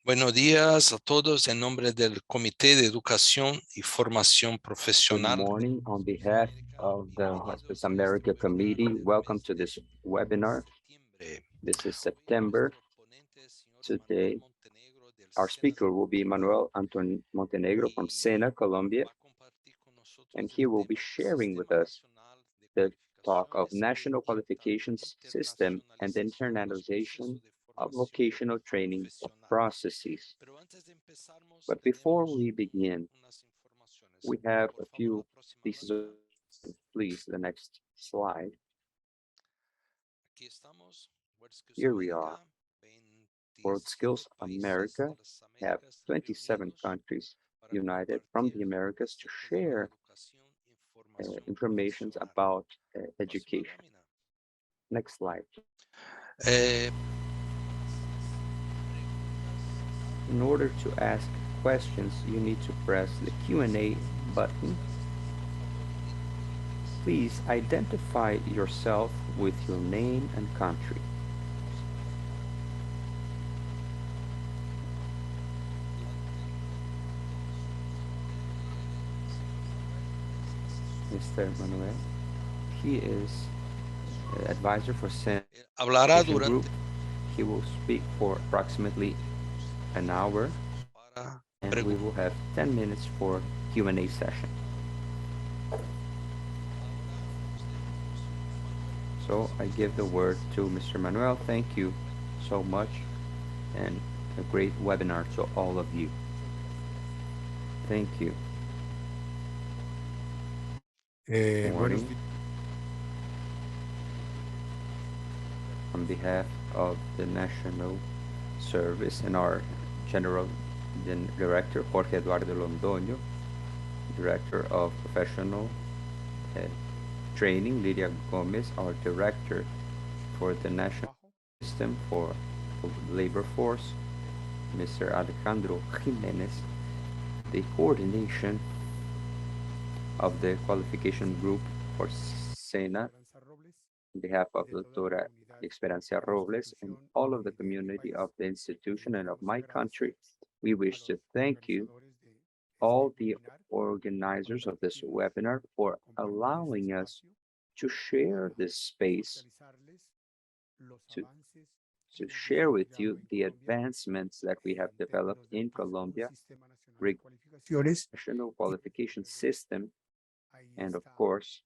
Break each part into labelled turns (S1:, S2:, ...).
S1: Buenos días a todos en nombre del Comité de Educación y Formación
S2: Good
S1: Profesional.
S2: morning. On behalf of the Hospice America Committee, welcome to this webinar. This is September. Today, our speaker will be Manuel Anton Montenegro from Sena, Colombia, and he will be sharing with us the talk of National Qualifications System and the Internationalization of Vocational Training Processes. But before we begin, we have a few pieces of, please, the next slide. Here we are. World Skills America have 27 countries united from the Americas to share information about education. Next slide. In order to ask questions, you need to press the Q&A button. Please identify yourself with your name and country. Mr. Manuel, he is advisor for Sena Group. He will speak for approximately an hour, and we will have 10 minutes for Q&A session. So I give the word to Mr. Manuel. Thank you so much, and a great webinar to all of you. Thank you. Morning. On behalf of the National Service and our General Director, Jorge Eduardo Londoño, Director of Professional Training, Lydia Gomez, our Director for the National System for Labor Force, Mr. Alejandro Jimenez, the coordination of the qualification group for SENA, on behalf of Doctora Esperanza Robles and all of the community of the institution and of my country, we wish to thank you, all the organizers of this webinar, for allowing us to share this space, to share with you the advancements that we have developed in Colombia regarding the national qualification system, and of course,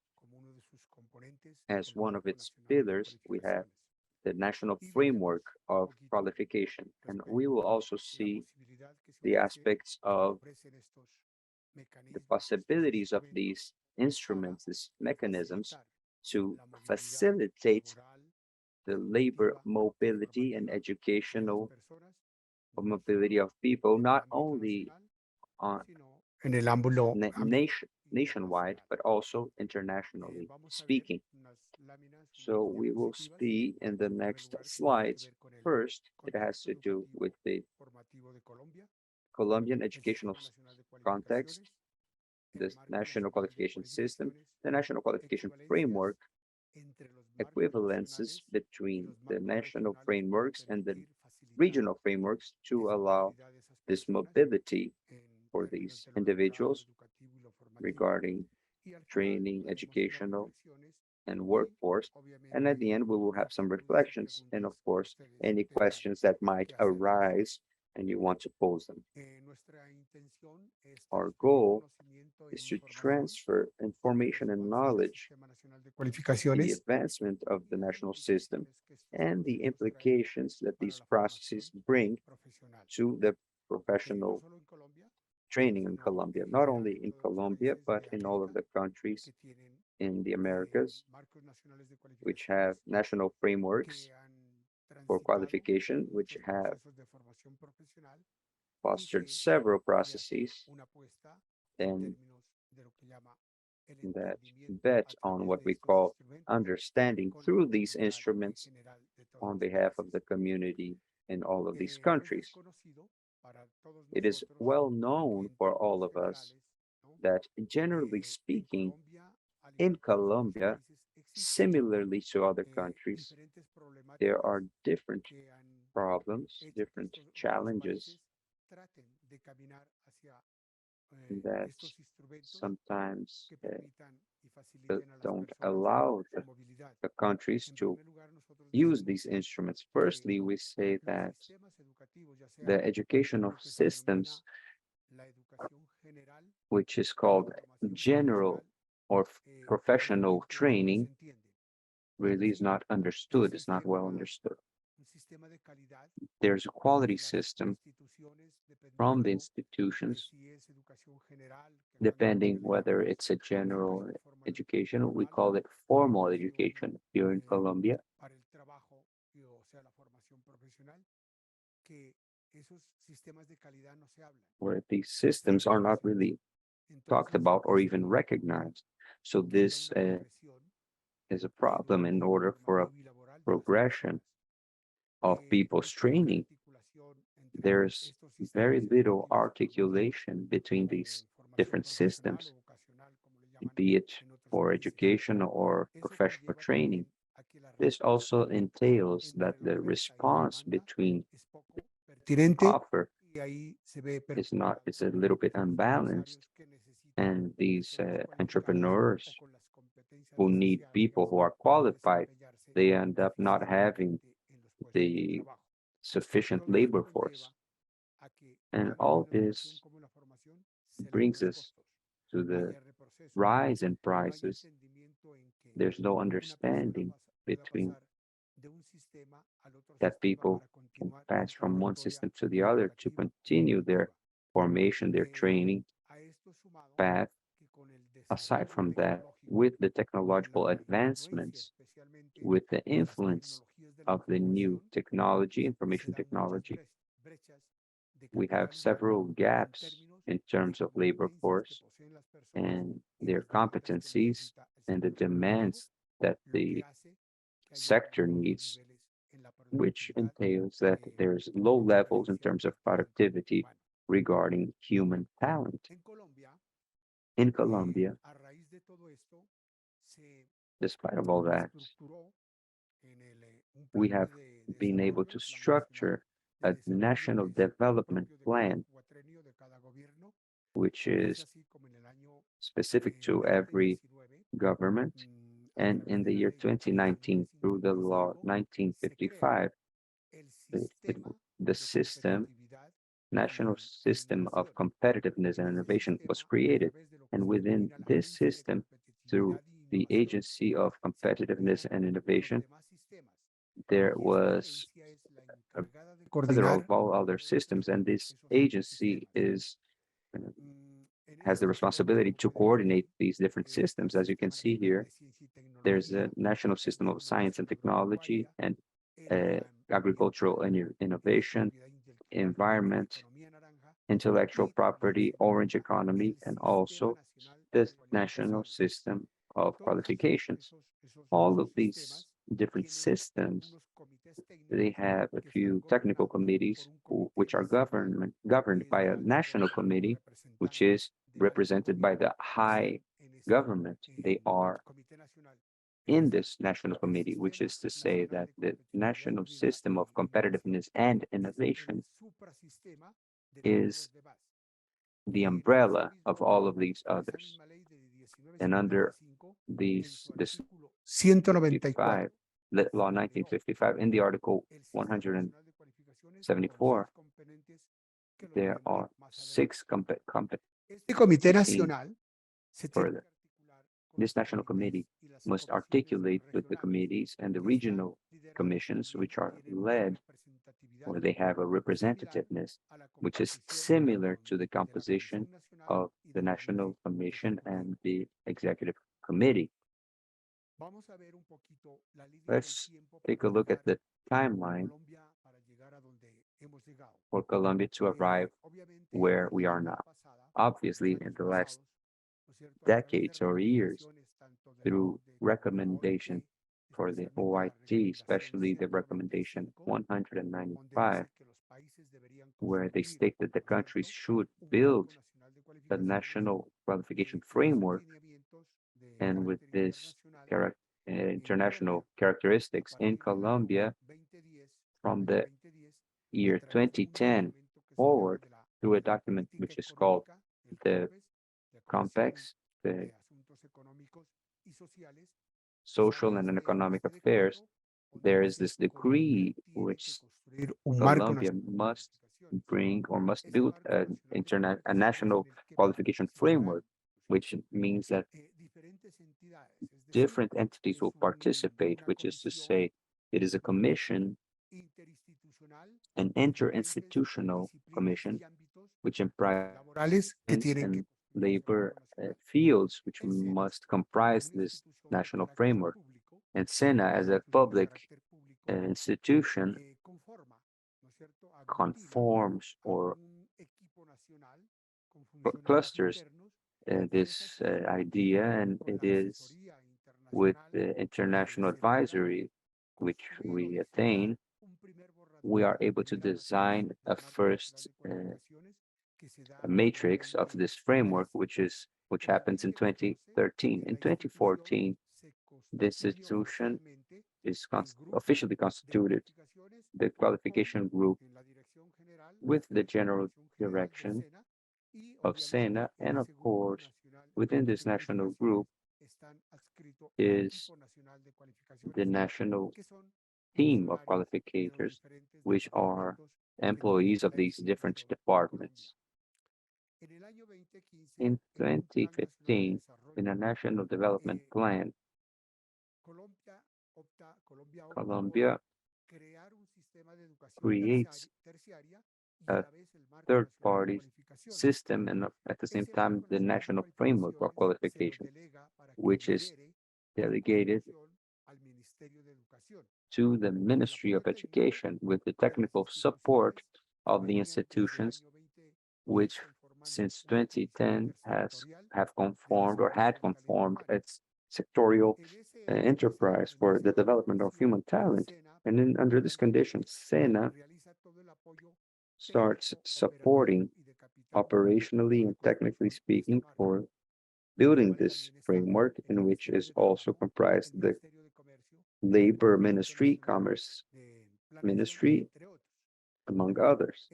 S2: as one of its pillars, we have the national framework of qualification, and we will also see the aspects of the possibilities of these instruments, these mechanisms, to facilitate the labor mobility and educational mobility of people, not only on nationwide, but also internationally speaking. So we will see in the next slides. First, it has to do with the Colombian educational context, the national qualification system, the national qualification framework, equivalences between the national frameworks and the regional frameworks to allow this mobility for these individuals regarding training, educational, and workforce. And at the end, we will have some reflections and, of course, any questions that might arise and you want to pose them. Our goal is to transfer information and knowledge, the advancement of the national system, and the implications that these processes bring to the professional training in Colombia, not only in Colombia, but in all of the countries in the Americas, which have national frameworks for qualification, which have fostered several processes and that bet on what we call understanding through these instruments on behalf of the community in all of these countries. It is well known for all of us that, generally speaking, in Colombia, similarly to other countries, there are different problems, different challenges that sometimes don't allow the countries to use these instruments. Firstly, we say that the educational systems, which is called general or professional training, really is not understood, is not well understood. There's a quality system from the institutions, depending whether it's a general education, we call it formal education here in Colombia, where these systems are not really talked about or even recognized. So this is a problem in order for a progression of people's training. There's very little articulation between these different systems, be it for education or professional training. This also entails that the response between offer is a little bit unbalanced, and these entrepreneurs who need people who are qualified, they end up not having the sufficient labor force. And all this brings us to the rise in prices. There's no understanding between that people can pass from one system to the other to continue their formation, their training path. Aside from that, with the technological advancements, with the influence of the new technology, information technology, we have several gaps in terms of labor force and their competencies and the demands that the sector needs, which entails that there's low levels in terms of productivity regarding human talent. In Colombia, despite of all that, we have been able to structure a national development plan, which is specific to every government. And in the year 2019, through the law 1955, the system, national system of competitiveness and innovation was created. And within this system, through the Agency of Competitiveness and Innovation, there was a plethora of all other systems, and this agency has the responsibility to coordinate these different systems. As you can see here, there's a national system of science and technology and agricultural and innovation, environment, intellectual property, orange economy, and also the national system of qualifications. All of these different systems, they have a few technical committees which are governed by a national committee, which is represented by the high government. They are in this national committee, which is to say that the national system of competitiveness and innovation is the umbrella of all of these others. And under this 55, law 1955, in the article 174, there are 6 competencies further. This national committee must articulate with the committees and the regional commissions, which are led, or they have a representativeness, which is similar to the composition of the National Commission and the Executive Committee. Let's take a look at the timeline for Colombia to arrive where we are now. Obviously, in the last decades or years, through recommendation for the OIT, especially the recommendation 195, where they state that the countries should build a national qualification framework, and with this international characteristics in Colombia, from the year 2010 forward, through a document which is called the Compacts, the Social and Economic Affairs. There is this decree which Colombia must bring or must build a national qualification framework, which means that different entities will participate, which is to say, it is a commission, an interinstitutional commission, which employments and labor fields, which must comprise this national framework. And SENA, as a public institution, conforms or clusters this idea, and it is with the international advisory which we attain, we are able to design a first a matrix of this framework, which happens in 2013. In 2014, the institution is officially constituted, the qualification group with the general direction of SENA, and of course, within this national group is the national team of qualificators, which are employees of these different departments. In 2015, in a national development plan, Colombia creates a third-party system and at the same time the national framework of qualification, which is delegated to the Ministry of Education with the technical support of the institutions, which since 2010 have conformed or had conformed its sectorial enterprise for the development of human talent. And then under this condition, SENA starts supporting operationally and technically speaking for building this framework, in which is also comprised the Labor Ministry, Commerce Ministry, among others.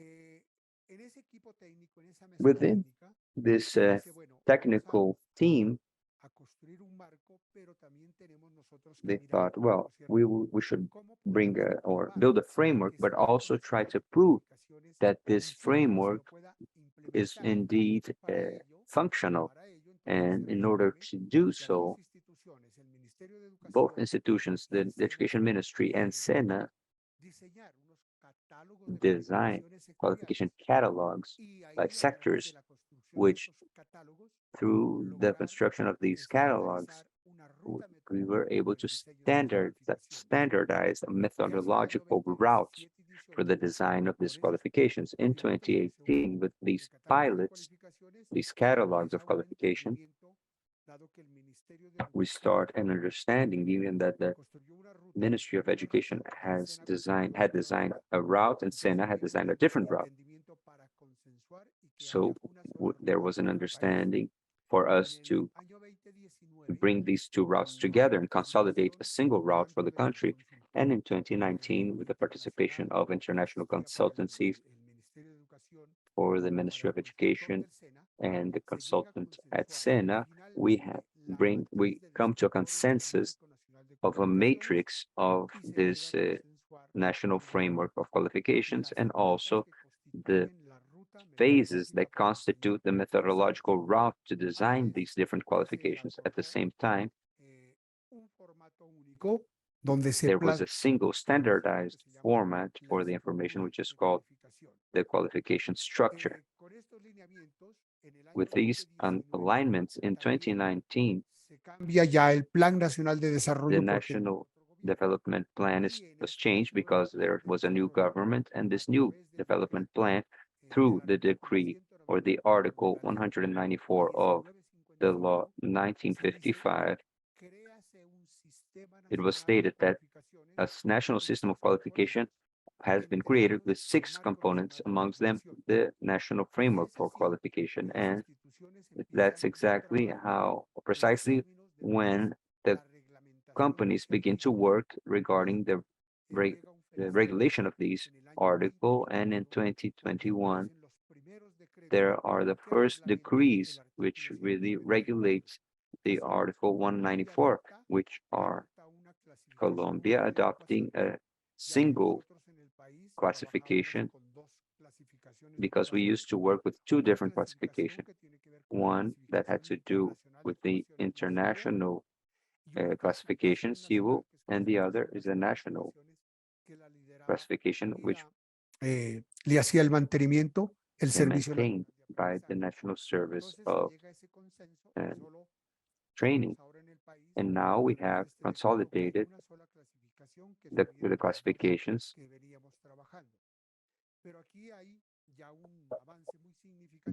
S2: Within this technical team, they thought, well, we should bring or build a framework, but also try to prove that this framework is indeed functional. And in order to do so, both institutions, the Education Ministry and SENA, design qualification catalogs by sectors, which through the construction of these catalogs, we were able to standardize a methodological route for the design of these qualifications. In 2018, with these pilots, these catalogs of qualification, we start an understanding even that the Ministry of Education had designed a route and SENA had designed a different route. So there was an understanding for us to bring these two routes together and consolidate a single route for the country. And in 2019, with the participation of international consultancies for the Ministry of Education and the consultant at SENA, we come to a consensus of a matrix of this national framework of qualifications, and also the phases that constitute the methodological route to design these different qualifications. At the same time, there was a single standardized format for the information, which is called the qualification structure. With these alignments in 2019, the National Development Plan was changed because there was a new government, and this new development plan, through the decree or the Article 194 of the law 1955, it was stated that a national system of qualification has been created with 6 components, amongst them the national framework for qualification. And that's exactly how, precisely when the companies begin to work regarding the regulation of these article. And in 2021, there are the first decrees which really regulates the Article 194, which are Colombia adopting a single classification because we used to work with two different classifications. One that had to do with the international classification, civil, and the other is a national classification, which
S3: le hacía el mantenimiento, el
S2: is
S3: servicio.
S2: maintained by the National Service of uh, Training. And now we have consolidated the classifications.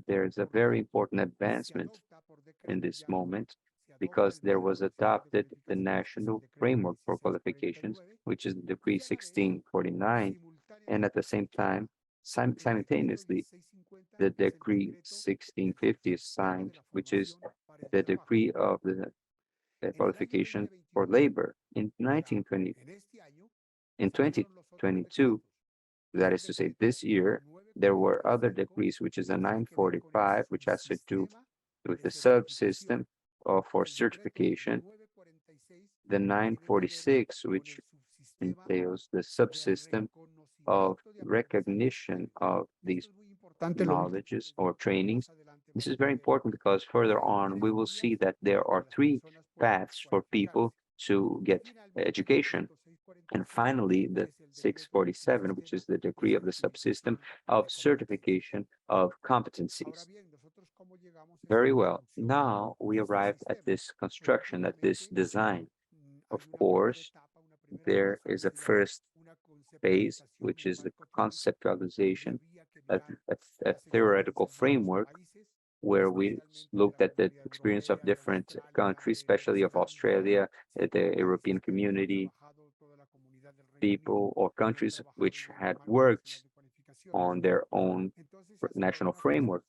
S2: There's a very important advancement in this moment because there was adopted the National Framework for Qualifications, which is Decree 1649, and at the same time, simultaneously, the Decree 1650 is signed, which is the decree of the qualification for labor in 1920. In 2022, that is to say, this year, there were other decrees, which is a 945, which has to do with the subsystem for certification, the 946, which entails the subsystem of recognition of these knowledges or trainings. This is very important because further on, we will see that there are three paths for people to get education. And finally, the 647, which is the decree of the subsystem of certification of competencies. Very well. Now we arrived at this construction, at this design. Of course, there is a first phase, which is the conceptualization, a, a theoretical framework where we looked at the experience of different countries, especially of Australia, the European community, people or countries which had worked on their own national framework.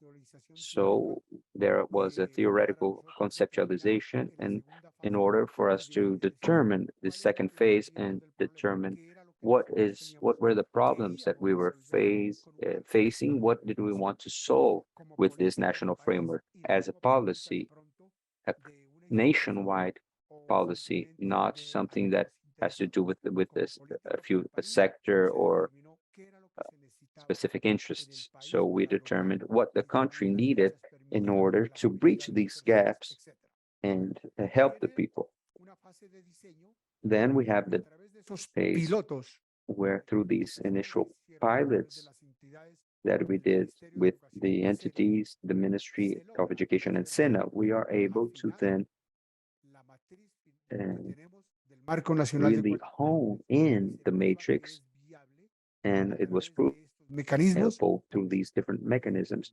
S2: So there was a theoretical conceptualization, and in order for us to determine the second phase and determine what were the problems that we were facing, what did we want to solve with this national framework as a policy, a nationwide policy, not something that has to do with this a sector or specific interests. So we determined what the country needed in order to breach these gaps and help the people. Then we have the phase where through these initial pilots that we did with the entities, the Ministry of Education and SENA, we are able to then really hone in the matrix, and it was helpful through these different mechanisms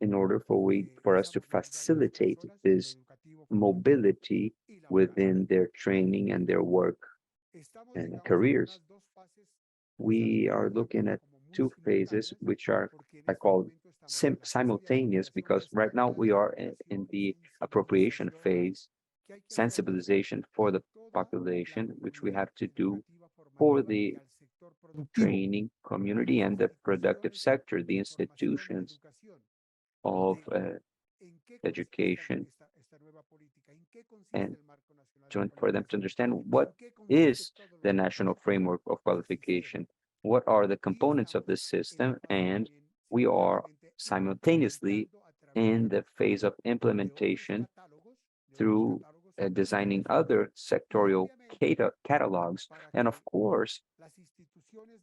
S2: in order for us to facilitate this mobility within their training and their work and careers. We are looking at two phases, which are, I call simultaneous, because right now we are in the appropriation phase, sensibilization for the population, which we have to do for the training community and the productive sector, the institutions of education, and for them to understand what is the national framework of qualification, what are the components of this system, and we are simultaneously in the phase of implementation through designing other sectorial catalogs. And of course,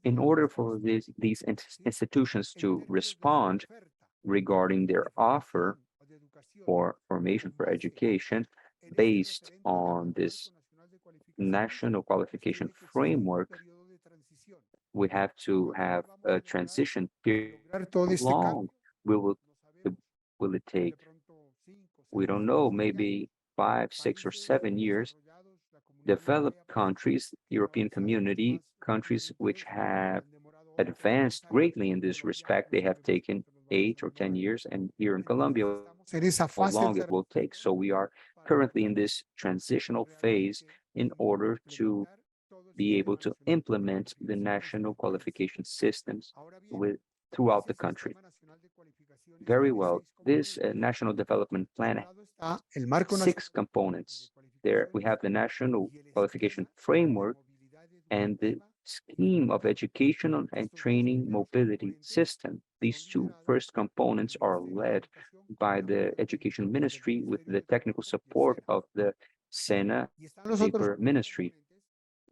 S2: in order for these institutions to respond regarding their offer for formation for education based on this national qualification framework, we have to have a transition period. How long will it take? We don't know, maybe 5, 6, or 7 years. Developed countries, European community, countries which have advanced greatly in this respect, they have taken 8 or 10 years, and here in Colombia, how long it will take. So we are currently in this transitional phase in order to be able to implement the national qualification systems throughout the country. very well. This National Development Plan
S3: Está el marco nacional
S2: 6 components. There we have the National Qualification Framework and the Scheme of Educational and Training Mobility System. These two first components are led by the Education Ministry with the technical support of the SENA
S3: y están los otros
S2: Labor Ministry.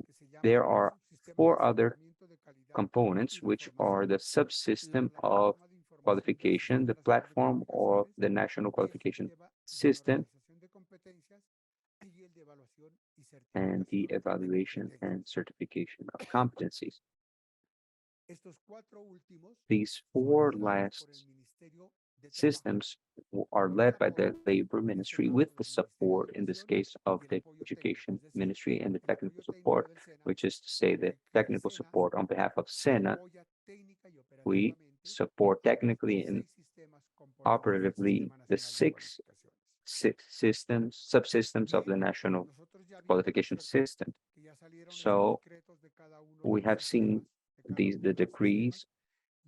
S3: que se llaman
S2: There are
S3: subsistemas
S2: 4
S3: de
S2: other
S3: mejoramiento de calidad
S2: components,
S3: y de
S2: which
S3: formación,
S2: are the subsystem
S3: la
S2: of
S3: plataforma de información
S2: qualification, the
S3: del Sistema Nacional de
S2: platform of
S3: Cualificaciones,
S2: the National
S3: que
S2: Qualification
S3: lleva de
S2: System,
S3: normalización de competencias y el de evaluación y
S2: and the
S3: certificación de
S2: evaluation
S3: competencias.
S2: and certification of competencies.
S3: Estos cuatro últimos
S2: These
S3: son
S2: 4
S3: liderados por
S2: last
S3: el Ministerio de Trabajo,
S2: systems are
S3: con el
S2: led by the
S3: apoyo
S2: Labor
S3: del
S2: Ministry
S3: SENA,
S2: with
S3: con
S2: the
S3: el Ministerio de
S2: support, in this
S3: Educación
S2: case, of
S3: y el
S2: the
S3: apoyo técnico,
S2: Education
S3: es decir,
S2: Ministry and the
S3: el
S2: technical
S3: apoyo técnico
S2: support,
S3: del SENA,
S2: which is to say the
S3: que el
S2: technical
S3: SENA
S2: support on behalf of SENA.
S3: apoya técnica y
S2: We
S3: operativamente
S2: support
S3: los
S2: technically and
S3: 6 sistemas componentes del
S2: operatively
S3: Sistema
S2: the
S3: Nacional de
S2: six
S3: Cualificaciones.
S2: systems, subsystems of
S3: Bien,
S2: the national
S3: nosotros ya vimos,
S2: qualification
S3: ¿cierto?,
S2: system.
S3: que ya salieron estos
S2: So
S3: decretos de cada uno de
S2: we
S3: los
S2: have seen
S3: sistemas, de cada uno
S2: the
S3: de los sistemas.
S2: decrees,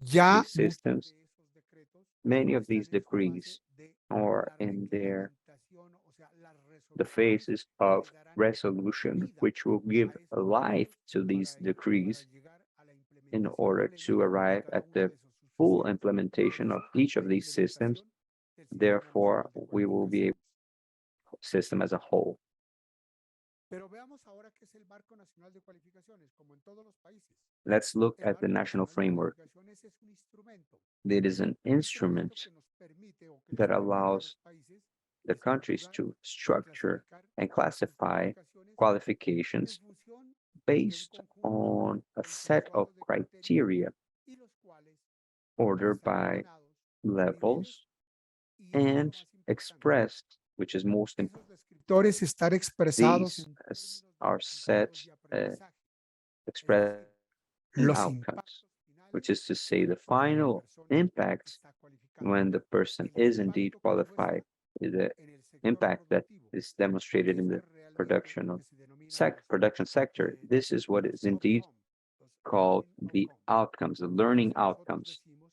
S3: Ya
S2: these systems.
S3: de esos decretos
S2: Many of
S3: están
S2: these
S3: en su fase
S2: decrees
S3: de
S2: are
S3: la
S2: in their
S3: reglamentación, o sea, las
S2: the
S3: resoluciones
S2: phases
S3: que
S2: of
S3: le darán
S2: resolution,
S3: vida
S2: which will
S3: a
S2: give
S3: estos
S2: life
S3: decretos
S2: to
S3: para,
S2: these
S3: para
S2: decrees
S3: llegar a la
S2: in
S3: implementación
S2: order
S3: plena
S2: to
S3: de
S2: arrive
S3: cada
S2: at
S3: uno
S2: the
S3: de esos
S2: full
S3: subsistemas.
S2: implementation of each of
S3: La
S2: these systems.
S3: implementación del Sistema
S2: Therefore,
S3: Nacional de
S2: we will be able
S3: Cualificaciones.
S2: system as a whole.
S3: Pero veamos ahora qué es el Marco Nacional de Cualificaciones, como en todos los países.
S2: Let's look
S3: El
S2: at the
S3: Marco
S2: national
S3: Nacional de
S2: framework.
S3: Cualificaciones es un instrumento
S2: It is an
S3: que nos
S2: instrument
S3: permite o que les
S2: that
S3: permite a los
S2: allows
S3: países
S2: the countries
S3: estructurar
S2: to
S3: y
S2: structure
S3: clasificar
S2: and
S3: sus
S2: classify
S3: cualificaciones en
S2: qualifications
S3: función de un
S2: based
S3: conjunto
S2: on a set of
S3: consensuado de criterios
S2: criteria
S3: y los cuales
S2: ordered
S3: están
S2: by
S3: ordenados por niveles
S2: levels
S3: y esto es lo
S2: and
S3: más importante.
S2: expressed, which is most
S3: Esos
S2: important.
S3: descriptores están expresados
S2: These
S3: en términos de
S2: are set,
S3: resultados y aprendizaje, es
S2: expressed
S3: decir,
S2: in
S3: los
S2: outcomes,
S3: impactos
S2: which
S3: finales
S2: is to say the
S3: cuando la
S2: final
S3: persona
S2: impact
S3: está cualificada.
S2: when the person
S3: El
S2: is indeed
S3: impacto que
S2: qualified,
S3: muestra
S2: the
S3: en el sector
S2: impact that
S3: productivo,
S2: is
S3: que
S2: demonstrated in
S3: eso
S2: the
S3: es realmente
S2: production
S3: lo
S2: of
S3: que se denomina
S2: production sector. This is what
S3: los
S2: is indeed
S3: outcome, los
S2: called
S3: learning
S2: the
S3: outcome.
S2: outcomes, the
S3: Por
S2: learning
S3: eso nosotros
S2: outcomes.
S3: decimos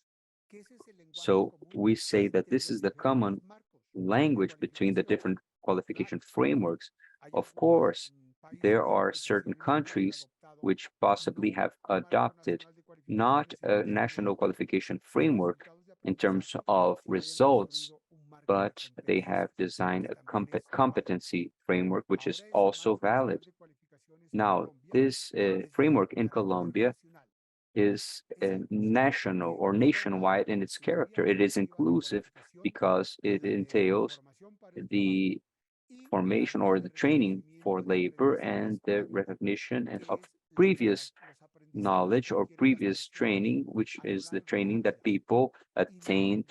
S3: que ese es el lenguaje
S2: So
S3: común
S2: we say that
S3: entre
S2: this
S3: los
S2: is the
S3: diferentes
S2: common
S3: marcos
S2: language
S3: de
S2: between the
S3: cualificación.
S2: different qualification
S3: Claro,
S2: frameworks.
S3: hay
S2: Of
S3: algunos
S2: course, there
S3: países
S2: are
S3: que
S2: certain
S3: posiblemente hayan
S2: countries
S3: adoptado
S2: which possibly
S3: no
S2: have
S3: un marco
S2: adopted
S3: nacional de
S2: not
S3: cualificaciones en
S2: a
S3: términos
S2: national qualification
S3: de
S2: framework
S3: resultados de
S2: in terms
S3: aprendizaje,
S2: of
S3: sino hayan
S2: results,
S3: construido un marco de
S2: but they have
S3: competencias,
S2: designed
S3: que
S2: a
S3: también es válido.
S2: competency framework, which is
S3: Ahora ese
S2: also
S3: marco nacional
S2: valid.
S3: de cualificaciones en
S2: Now,
S3: Colombia
S2: this
S3: es de
S2: framework in
S3: carácter
S2: Colombia
S3: nacional.
S2: is
S3: Es inclusivo
S2: national
S3: porque
S2: or
S3: engloba
S2: nationwide in
S3: la
S2: its
S3: teoría
S2: character. It is
S3: formativa de
S2: inclusive
S3: cualificación,
S2: because it
S3: la
S2: entails
S3: formación para el trabajo
S2: the
S3: y la
S2: formation or
S3: guía
S2: the
S3: de
S2: training
S3: reconocimiento
S2: for
S3: de
S2: labor
S3: aprendizajes
S2: and the recognition and
S3: que
S2: of
S3: es
S2: previous
S3: los aprendizajes
S2: knowledge
S3: que
S2: or
S3: adquieren las
S2: previous
S3: personas
S2: training, which
S3: a lo
S2: is the
S3: largo de la
S2: training that
S3: vida,
S2: people attained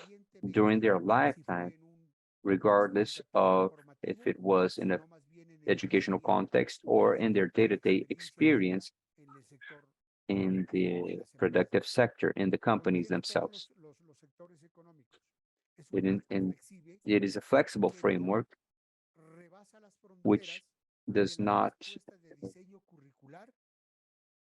S2: during
S3: independientemente
S2: their
S3: si fue
S2: lifetime,
S3: en un contexto
S2: regardless
S3: educativo y
S2: of if
S3: formativo,
S2: it was in a
S3: sino más bien en el
S2: educational
S3: crecimiento
S2: context
S3: de
S2: or
S3: las
S2: in their day-to-day
S3: experiencias de vida
S2: experience
S3: en el sector
S2: in
S3: de
S2: the
S3: las
S2: productive
S3: empresas.
S2: sector, in the
S3: Como
S2: companies
S3: tiene todos
S2: themselves.
S3: los sectores económicos, es un
S2: It,
S3: marco
S2: and
S3: flexible
S2: it is a flexible
S3: que no
S2: framework
S3: rebasa las
S2: which
S3: fronteras de
S2: does
S3: las
S2: not
S3: respuestas de diseño curricular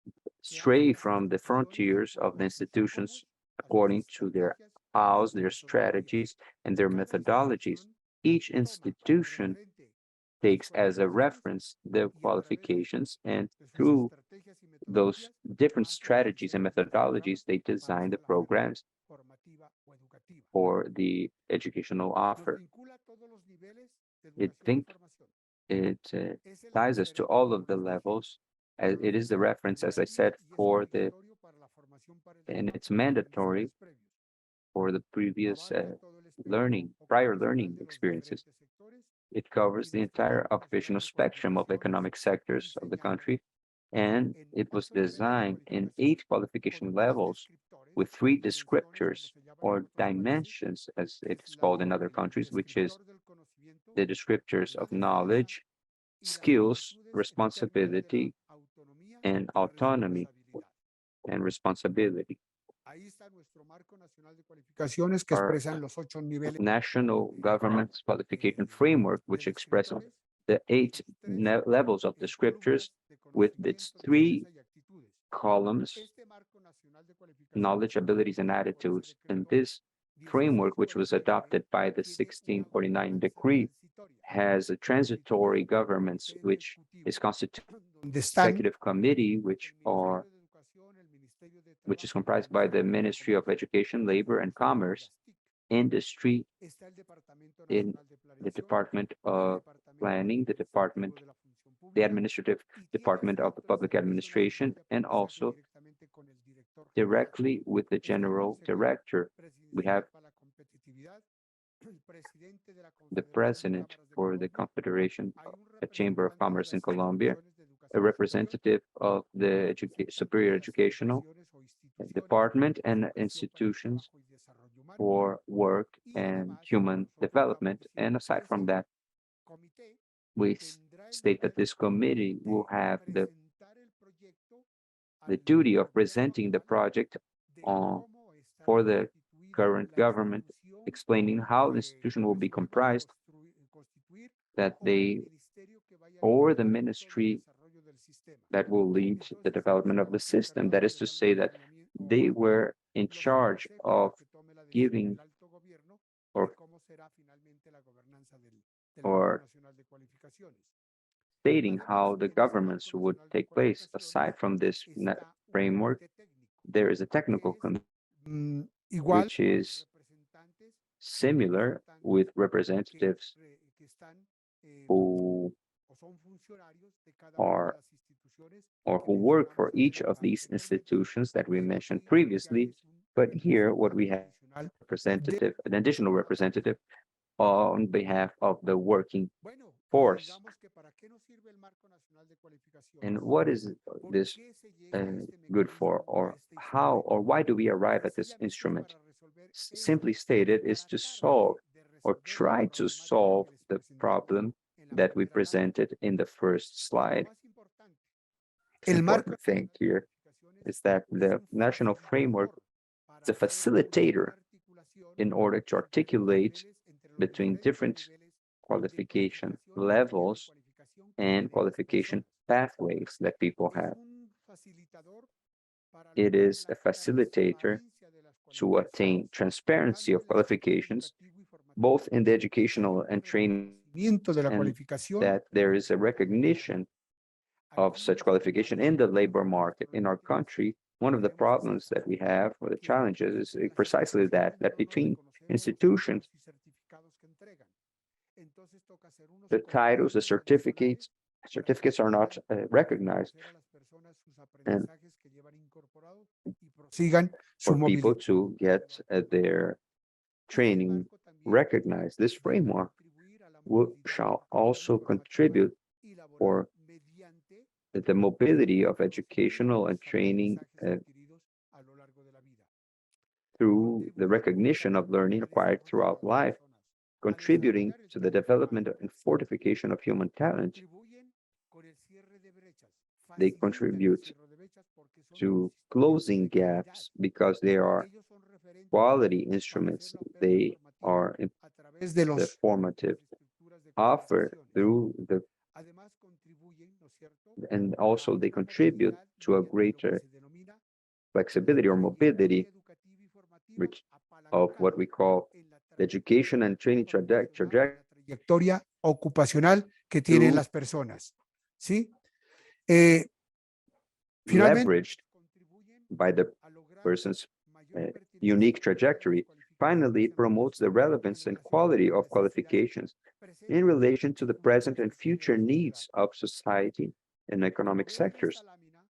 S3: que hacen
S2: stray
S3: las
S2: from the
S3: instituciones de
S2: frontiers of
S3: acuerdo
S2: the
S3: a sus
S2: institutions
S3: cómo, a sus
S2: according to their
S3: estrategias y a
S2: hows,
S3: sus
S2: their
S3: metodologías.
S2: strategies, and their
S3: Cada
S2: methodologies.
S3: institución
S2: Each
S3: toma como
S2: institution
S3: referente las
S2: takes as a
S3: cualificaciones
S2: reference the
S3: y a través
S2: qualifications, and
S3: de sus
S2: through
S3: estrategias y
S2: those
S3: metodologías
S2: different
S3: hace el
S2: strategies and
S3: diseño de los programas
S2: methodologies, they
S3: para
S2: design the
S3: hacer la oferta
S2: programs
S3: formativa o educativa.
S2: for the educational
S3: Nos
S2: offer.
S3: vincula a todos los niveles de
S2: It
S3: educación y
S2: think
S3: formación.
S2: it
S3: Es el
S2: ties us to
S3: referente,
S2: all of
S3: como
S2: the
S3: les dije,
S2: levels,
S3: por
S2: as
S3: los
S2: it is the reference, as I said,
S3: y es
S2: for the,
S3: obligatorio para la formación para el
S2: and
S3: trabajo
S2: it's
S3: y los
S2: mandatory
S3: aprendizajes previos.
S2: for the previous
S3: Abarca todo el espectro
S2: learning, prior
S3: ocupacional
S2: learning
S3: de los
S2: experiences.
S3: diferentes sectores
S2: It
S3: y
S2: covers the
S3: de este
S2: entire
S3: Marco Nacional
S2: occupational
S3: de
S2: spectrum of
S3: Cualificaciones
S2: economic
S3: fue
S2: sectors of the
S3: diseñado
S2: country, and
S3: en
S2: it was
S3: 8 niveles de
S2: designed in 8
S3: cualificación con
S2: qualification
S3: 3
S2: levels
S3: descriptores
S2: with
S3: o
S2: 3
S3: dimensiones, como
S2: descriptors
S3: se llaman en
S2: or
S3: otros países,
S2: dimensions, as
S3: que
S2: it's
S3: es
S2: called in other
S3: el
S2: countries, which is
S3: descriptor del conocimiento,
S2: the descriptors
S3: la
S2: of
S3: destreza
S2: knowledge,
S3: y las
S2: skills,
S3: aptitudes en términos de la
S2: responsibility,
S3: autonomía
S2: and
S3: y
S2: autonomy
S3: responsabilidad.
S2: and responsibility.
S3: Ahí está nuestro marco nacional de cualificaciones que
S2: Our
S3: expresan los 8 niveles
S2: national government's qualification framework,
S3: de
S2: which expresses
S3: descriptores
S2: the
S3: con
S2: 8
S3: sus 3
S2: levels of descriptors
S3: columnas de
S2: with its
S3: conocimiento,
S2: 3
S3: destreza y actitudes.
S2: columns,
S3: Este marco nacional de cualificaciones
S2: knowledge,
S3: fue
S2: abilities, and
S3: aprobado por ese
S2: attitudes. And
S3: decreto
S2: this framework, which was adopted by the 1649 decree, has a transitory governments, which is constituted
S3: donde están
S2: executive committee, which is comprised by the Ministry of Education, Labor and Commerce, Industry,
S3: está el Departamento
S2: in
S3: Nacional de
S2: the
S3: Planeación,
S2: Department
S3: el
S2: of
S3: Departamento
S2: Planning, the Department,
S3: de la Función
S2: the
S3: Pública,
S2: Administrative
S3: y tiene
S2: Department of the Public
S3: directamente una
S2: Administration,
S3: directa
S2: and
S3: aprendizaje
S2: also
S3: directamente con el director general.
S2: directly with the
S3: Está el
S2: General
S3: Consejo
S2: Director. We have
S3: Presidencial para la Competitividad, el presidente de la
S2: the
S3: Confederación de
S2: President
S3: Cámaras de
S2: for the
S3: Colombia,
S2: Confederation
S3: hay
S2: of
S3: un
S2: the Chamber of
S3: representante de
S2: Commerce in
S3: las
S2: Colombia,
S3: instituciones de
S2: a
S3: educación superior,
S2: representative of the Superior
S3: de las
S2: Educational
S3: federaciones o instituciones
S2: Department,
S3: de
S2: and
S3: educación para el
S2: institutions
S3: trabajo y desarrollo humano.
S2: for work
S3: Y
S2: and
S3: además,
S2: human
S3: nosotros
S2: development.
S3: estamos
S2: And
S3: diciendo,
S2: aside from
S3: este
S2: that,
S3: comité
S2: we
S3: tendrá el
S2: state that
S3: deber
S2: this committee will
S3: de
S2: have
S3: presentar el proyecto
S2: the
S3: al
S2: duty of
S3: gobierno
S2: presenting the
S3: actual
S2: project
S3: de
S2: on
S3: cómo estará
S2: for the
S3: constituida
S2: current
S3: la
S2: government,
S3: institución
S2: explaining how the
S3: que
S2: institution will be
S3: resuelva
S2: comprised,
S3: constituir
S2: that
S3: o el
S2: they
S3: ministerio que vaya a
S2: or the
S3: liderar todo el
S2: ministry
S3: desarrollo del sistema.
S2: that will lead the
S3: Entonces, ellos
S2: development of
S3: son
S2: the
S3: los
S2: system. That
S3: encargados
S2: is
S3: de
S2: to
S3: dar los
S2: say that
S3: lineamientos
S2: they
S3: o dar
S2: were in
S3: los
S2: charge
S3: consejos
S2: of
S3: para que tome la decisión
S2: giving
S3: el alto gobierno de
S2: or
S3: cómo será finalmente la gobernanza del Marco
S2: or
S3: Nacional de Cualificaciones.
S2: stating
S3: Además,
S2: how the
S3: en ese
S2: governments
S3: Marco
S2: would
S3: Nacional de
S2: take place.
S3: Cualificaciones
S2: Aside from this
S3: está un
S2: framework,
S3: comité técnico
S2: there is a technical
S3: que es
S2: committee,
S3: igual
S2: which
S3: a los
S2: is
S3: representantes
S2: similar with representatives
S3: que están
S2: who
S3: o son funcionarios de cada una de
S2: are
S3: las instituciones
S2: or
S3: que
S2: who work
S3: mencionamos
S2: for each of these
S3: anteriormente.
S2: institutions that we
S3: Pero
S2: mentioned
S3: aquí ya
S2: previously.
S3: es un
S2: But here, what we
S3: representante
S2: have
S3: adicional de
S2: representative, an additional representative on behalf of the working
S3: bueno, y
S2: force.
S3: digamos que para qué nos sirve el Marco Nacional de Cualificaciones.
S2: And what is
S3: ¿Por
S2: this
S3: qué se llega a este
S2: good for,
S3: mecanismo, a
S2: or
S3: este
S2: how,
S3: instrumento?
S2: or why do we arrive at this
S3: Sencillamente
S2: instrument?
S3: para resolver eso,
S2: Simply stated, is to
S3: tratar
S2: solve
S3: de
S2: or
S3: resolver la
S2: try to
S3: problemática
S2: solve
S3: que les
S2: the
S3: presentamos
S2: problem
S3: en la
S2: that we
S3: primera lámina.
S2: presented in the first
S3: Pero lo
S2: slide.
S3: más importante,
S2: The
S3: el Marco
S2: important thing
S3: Nacional de
S2: here
S3: Cualificaciones
S2: is that
S3: es
S2: the
S3: un
S2: national framework
S3: facilitador para
S2: is a
S3: hacer una
S2: facilitator
S3: articulación
S2: in order to
S3: entre los
S2: articulate
S3: niveles, entre los
S2: between
S3: diferentes
S2: different
S3: niveles de
S2: qualification
S3: cualificación y de
S2: levels
S3: recualificación que
S2: and
S3: tienen las
S2: qualification
S3: personas.
S2: pathways that people
S3: Es
S2: have.
S3: un facilitador para
S2: It
S3: lograr
S2: is a
S3: la
S2: facilitator
S3: transparencia de las
S2: to attain
S3: cualificaciones,
S2: transparency
S3: tanto
S2: of
S3: en el sector
S2: qualifications,
S3: educativo y
S2: both
S3: formativo,
S2: in the
S3: que se haya
S2: educational
S3: un
S2: and training,
S3: reconocimiento de la
S2: and
S3: cualificación
S2: that there is a
S3: en el mercado
S2: recognition
S3: laboral.
S2: of
S3: Aquí
S2: such
S3: los
S2: qualification in
S3: problemas
S2: the
S3: o
S2: labor
S3: las
S2: market. In our
S3: problemáticas
S2: country,
S3: que
S2: one of the
S3: tenemos es
S2: problems
S3: esa,
S2: that we have, or the
S3: que
S2: challenges, is
S3: entre las
S2: precisely that,
S3: instituciones no nos
S2: between
S3: reconocemos los
S2: institutions,
S3: títulos y certificados que entregan. Entonces toca hacer unos
S2: the titles, the
S3: convenios adicionales para que
S2: certificates are not
S3: puedan
S2: recognized,
S3: reconocer a las personas sus
S2: and
S3: aprendizajes que llevan incorporados y prosigan su
S2: for people
S3: movilidad.
S2: to get their
S3: Este
S2: training
S3: marco también
S2: recognized. This
S3: debe
S2: framework
S3: contribuir a la
S2: will,
S3: movilidad
S2: shall
S3: educativa,
S2: also
S3: formativa
S2: contribute
S3: y laboral
S2: for
S3: mediante
S2: the mobility
S3: el
S2: of educational
S3: reconocimiento de
S2: and
S3: los
S2: training
S3: aprendizajes adquiridos a lo largo de la vida.
S2: through the
S3: Contribuyen
S2: recognition of learning
S3: al
S2: acquired
S3: desarrollo de
S2: throughout
S3: las
S2: life,
S3: personas, a
S2: contributing
S3: desarrollar el
S2: to the
S3: talento
S2: development
S3: humano,
S2: and fortification of human talent.
S3: contribuyen con el cierre de brechas,
S2: They
S3: facilitan el
S2: contribute
S3: cierre de brechas porque son
S2: to
S3: instrumentos
S2: closing
S3: de calidad.
S2: gaps because they are
S3: Ellos son referentes
S2: quality
S3: para hacer
S2: instruments.
S3: la oferta
S2: They
S3: formativa
S2: are
S3: a través de
S2: the
S3: las
S2: formative
S3: estructuras de
S2: offer
S3: cualificaciones.
S2: through the,
S3: Además contribuyen, ¿no es cierto?,
S2: and
S3: a
S2: also they
S3: una
S2: contribute
S3: movilidad
S2: to a
S3: mediante lo que
S2: greater
S3: se denomina la
S2: flexibility or
S3: trayectoria
S2: mobility,
S3: educativa y formativa
S2: which of what
S3: apalancada
S2: we call
S3: en la
S2: the education
S3: trayectoria
S2: and training
S3: ocupacional,
S2: trajectory,
S3: en la trayectoria ocupacional que tienen
S2: through
S3: las personas, ¿sí? Eh, finalmente,
S2: leveraged
S3: contribuyen
S2: by the
S3: a lograr
S2: person's
S3: mayor pertinencia
S2: unique
S3: y calidad de las
S2: trajectory. Finally,
S3: cualificaciones
S2: it promotes the relevance and quality of qualifications in relation to the present and future needs of society and economic sectors.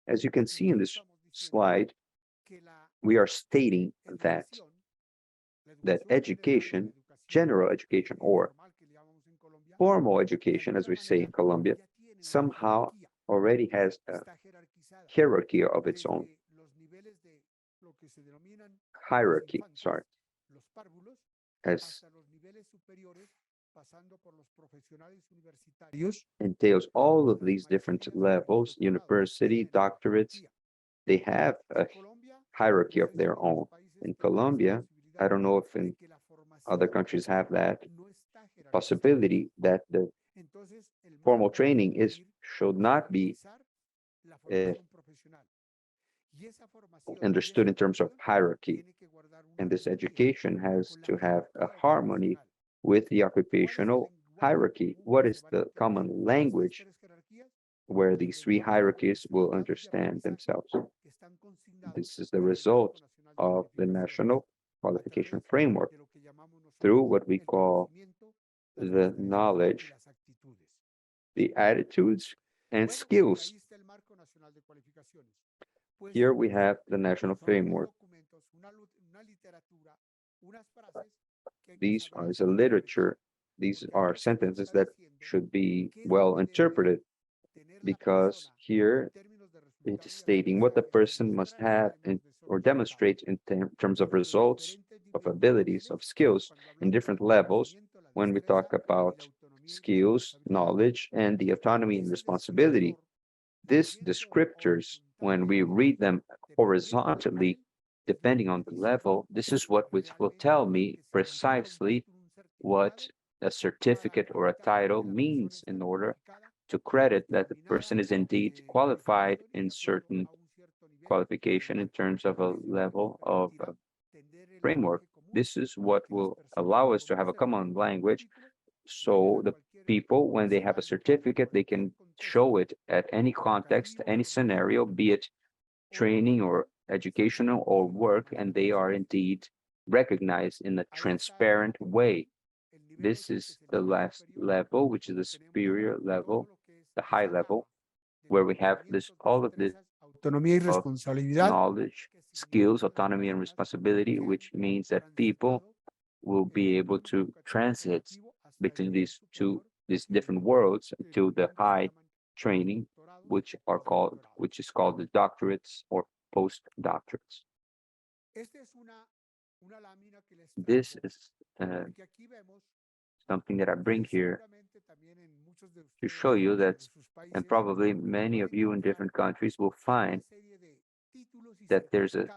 S2: As you can see in this slide, we are stating that education, general education, or formal education, as we say in Colombia, somehow already has a hierarchy of its own. Hierarchy, sorry, as entails all of these different levels, university, doctorates, they have a hierarchy of their own. In Colombia, I don't know if in other countries have that possibility, that the formal training should not be understood in terms of hierarchy. And this education has to have a harmony with the occupational hierarchy. What is the common language where these three hierarchies will understand themselves? This is the result of the national qualification framework through what we call the knowledge, the attitudes, and skills. Here we have the national framework. These are the literature. These are sentences that should be well interpreted because here it is stating what the person must have or demonstrate in terms of results, of abilities, of skills in different levels when we talk about skills, knowledge, and the autonomy and responsibility. These descriptors, when we read them horizontally, depending on the level, this is what will tell me precisely what a certificate or a title means in order to credit that the person is indeed qualified in certain qualification in terms of a level of framework. This is what will allow us to have a common language. So the people, when they have a certificate, they can show it at any context, any scenario, be it training or educational or work, and they are indeed recognized in a transparent way. This is the last level, which is the superior level, the high level, where we have this all of this
S3: autonomía y
S2: of
S3: responsabilidad
S2: knowledge, skills, autonomy, and responsibility, which means that people will be able to transit between these different worlds to the high training, which is called the doctorates or postdoctorates. This is something that I bring here to show you that, and probably many of you in different countries will find that there's a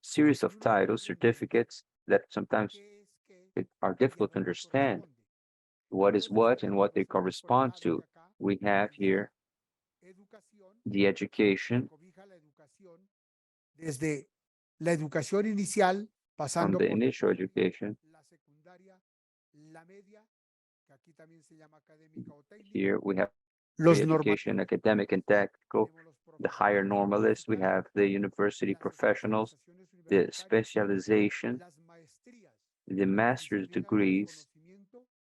S2: series of titles, certificates that sometimes are difficult to understand what is what and what they correspond to. We have here the education
S3: desde la educación inicial,
S2: from
S3: pasando
S2: the
S3: por
S2: initial education.
S3: la secundaria, la media, que aquí también se llama académica o técnica,
S2: Here we have
S3: los
S2: education, academic and technical, the higher normalist, we have the university professionals, the specialization, the master's degrees,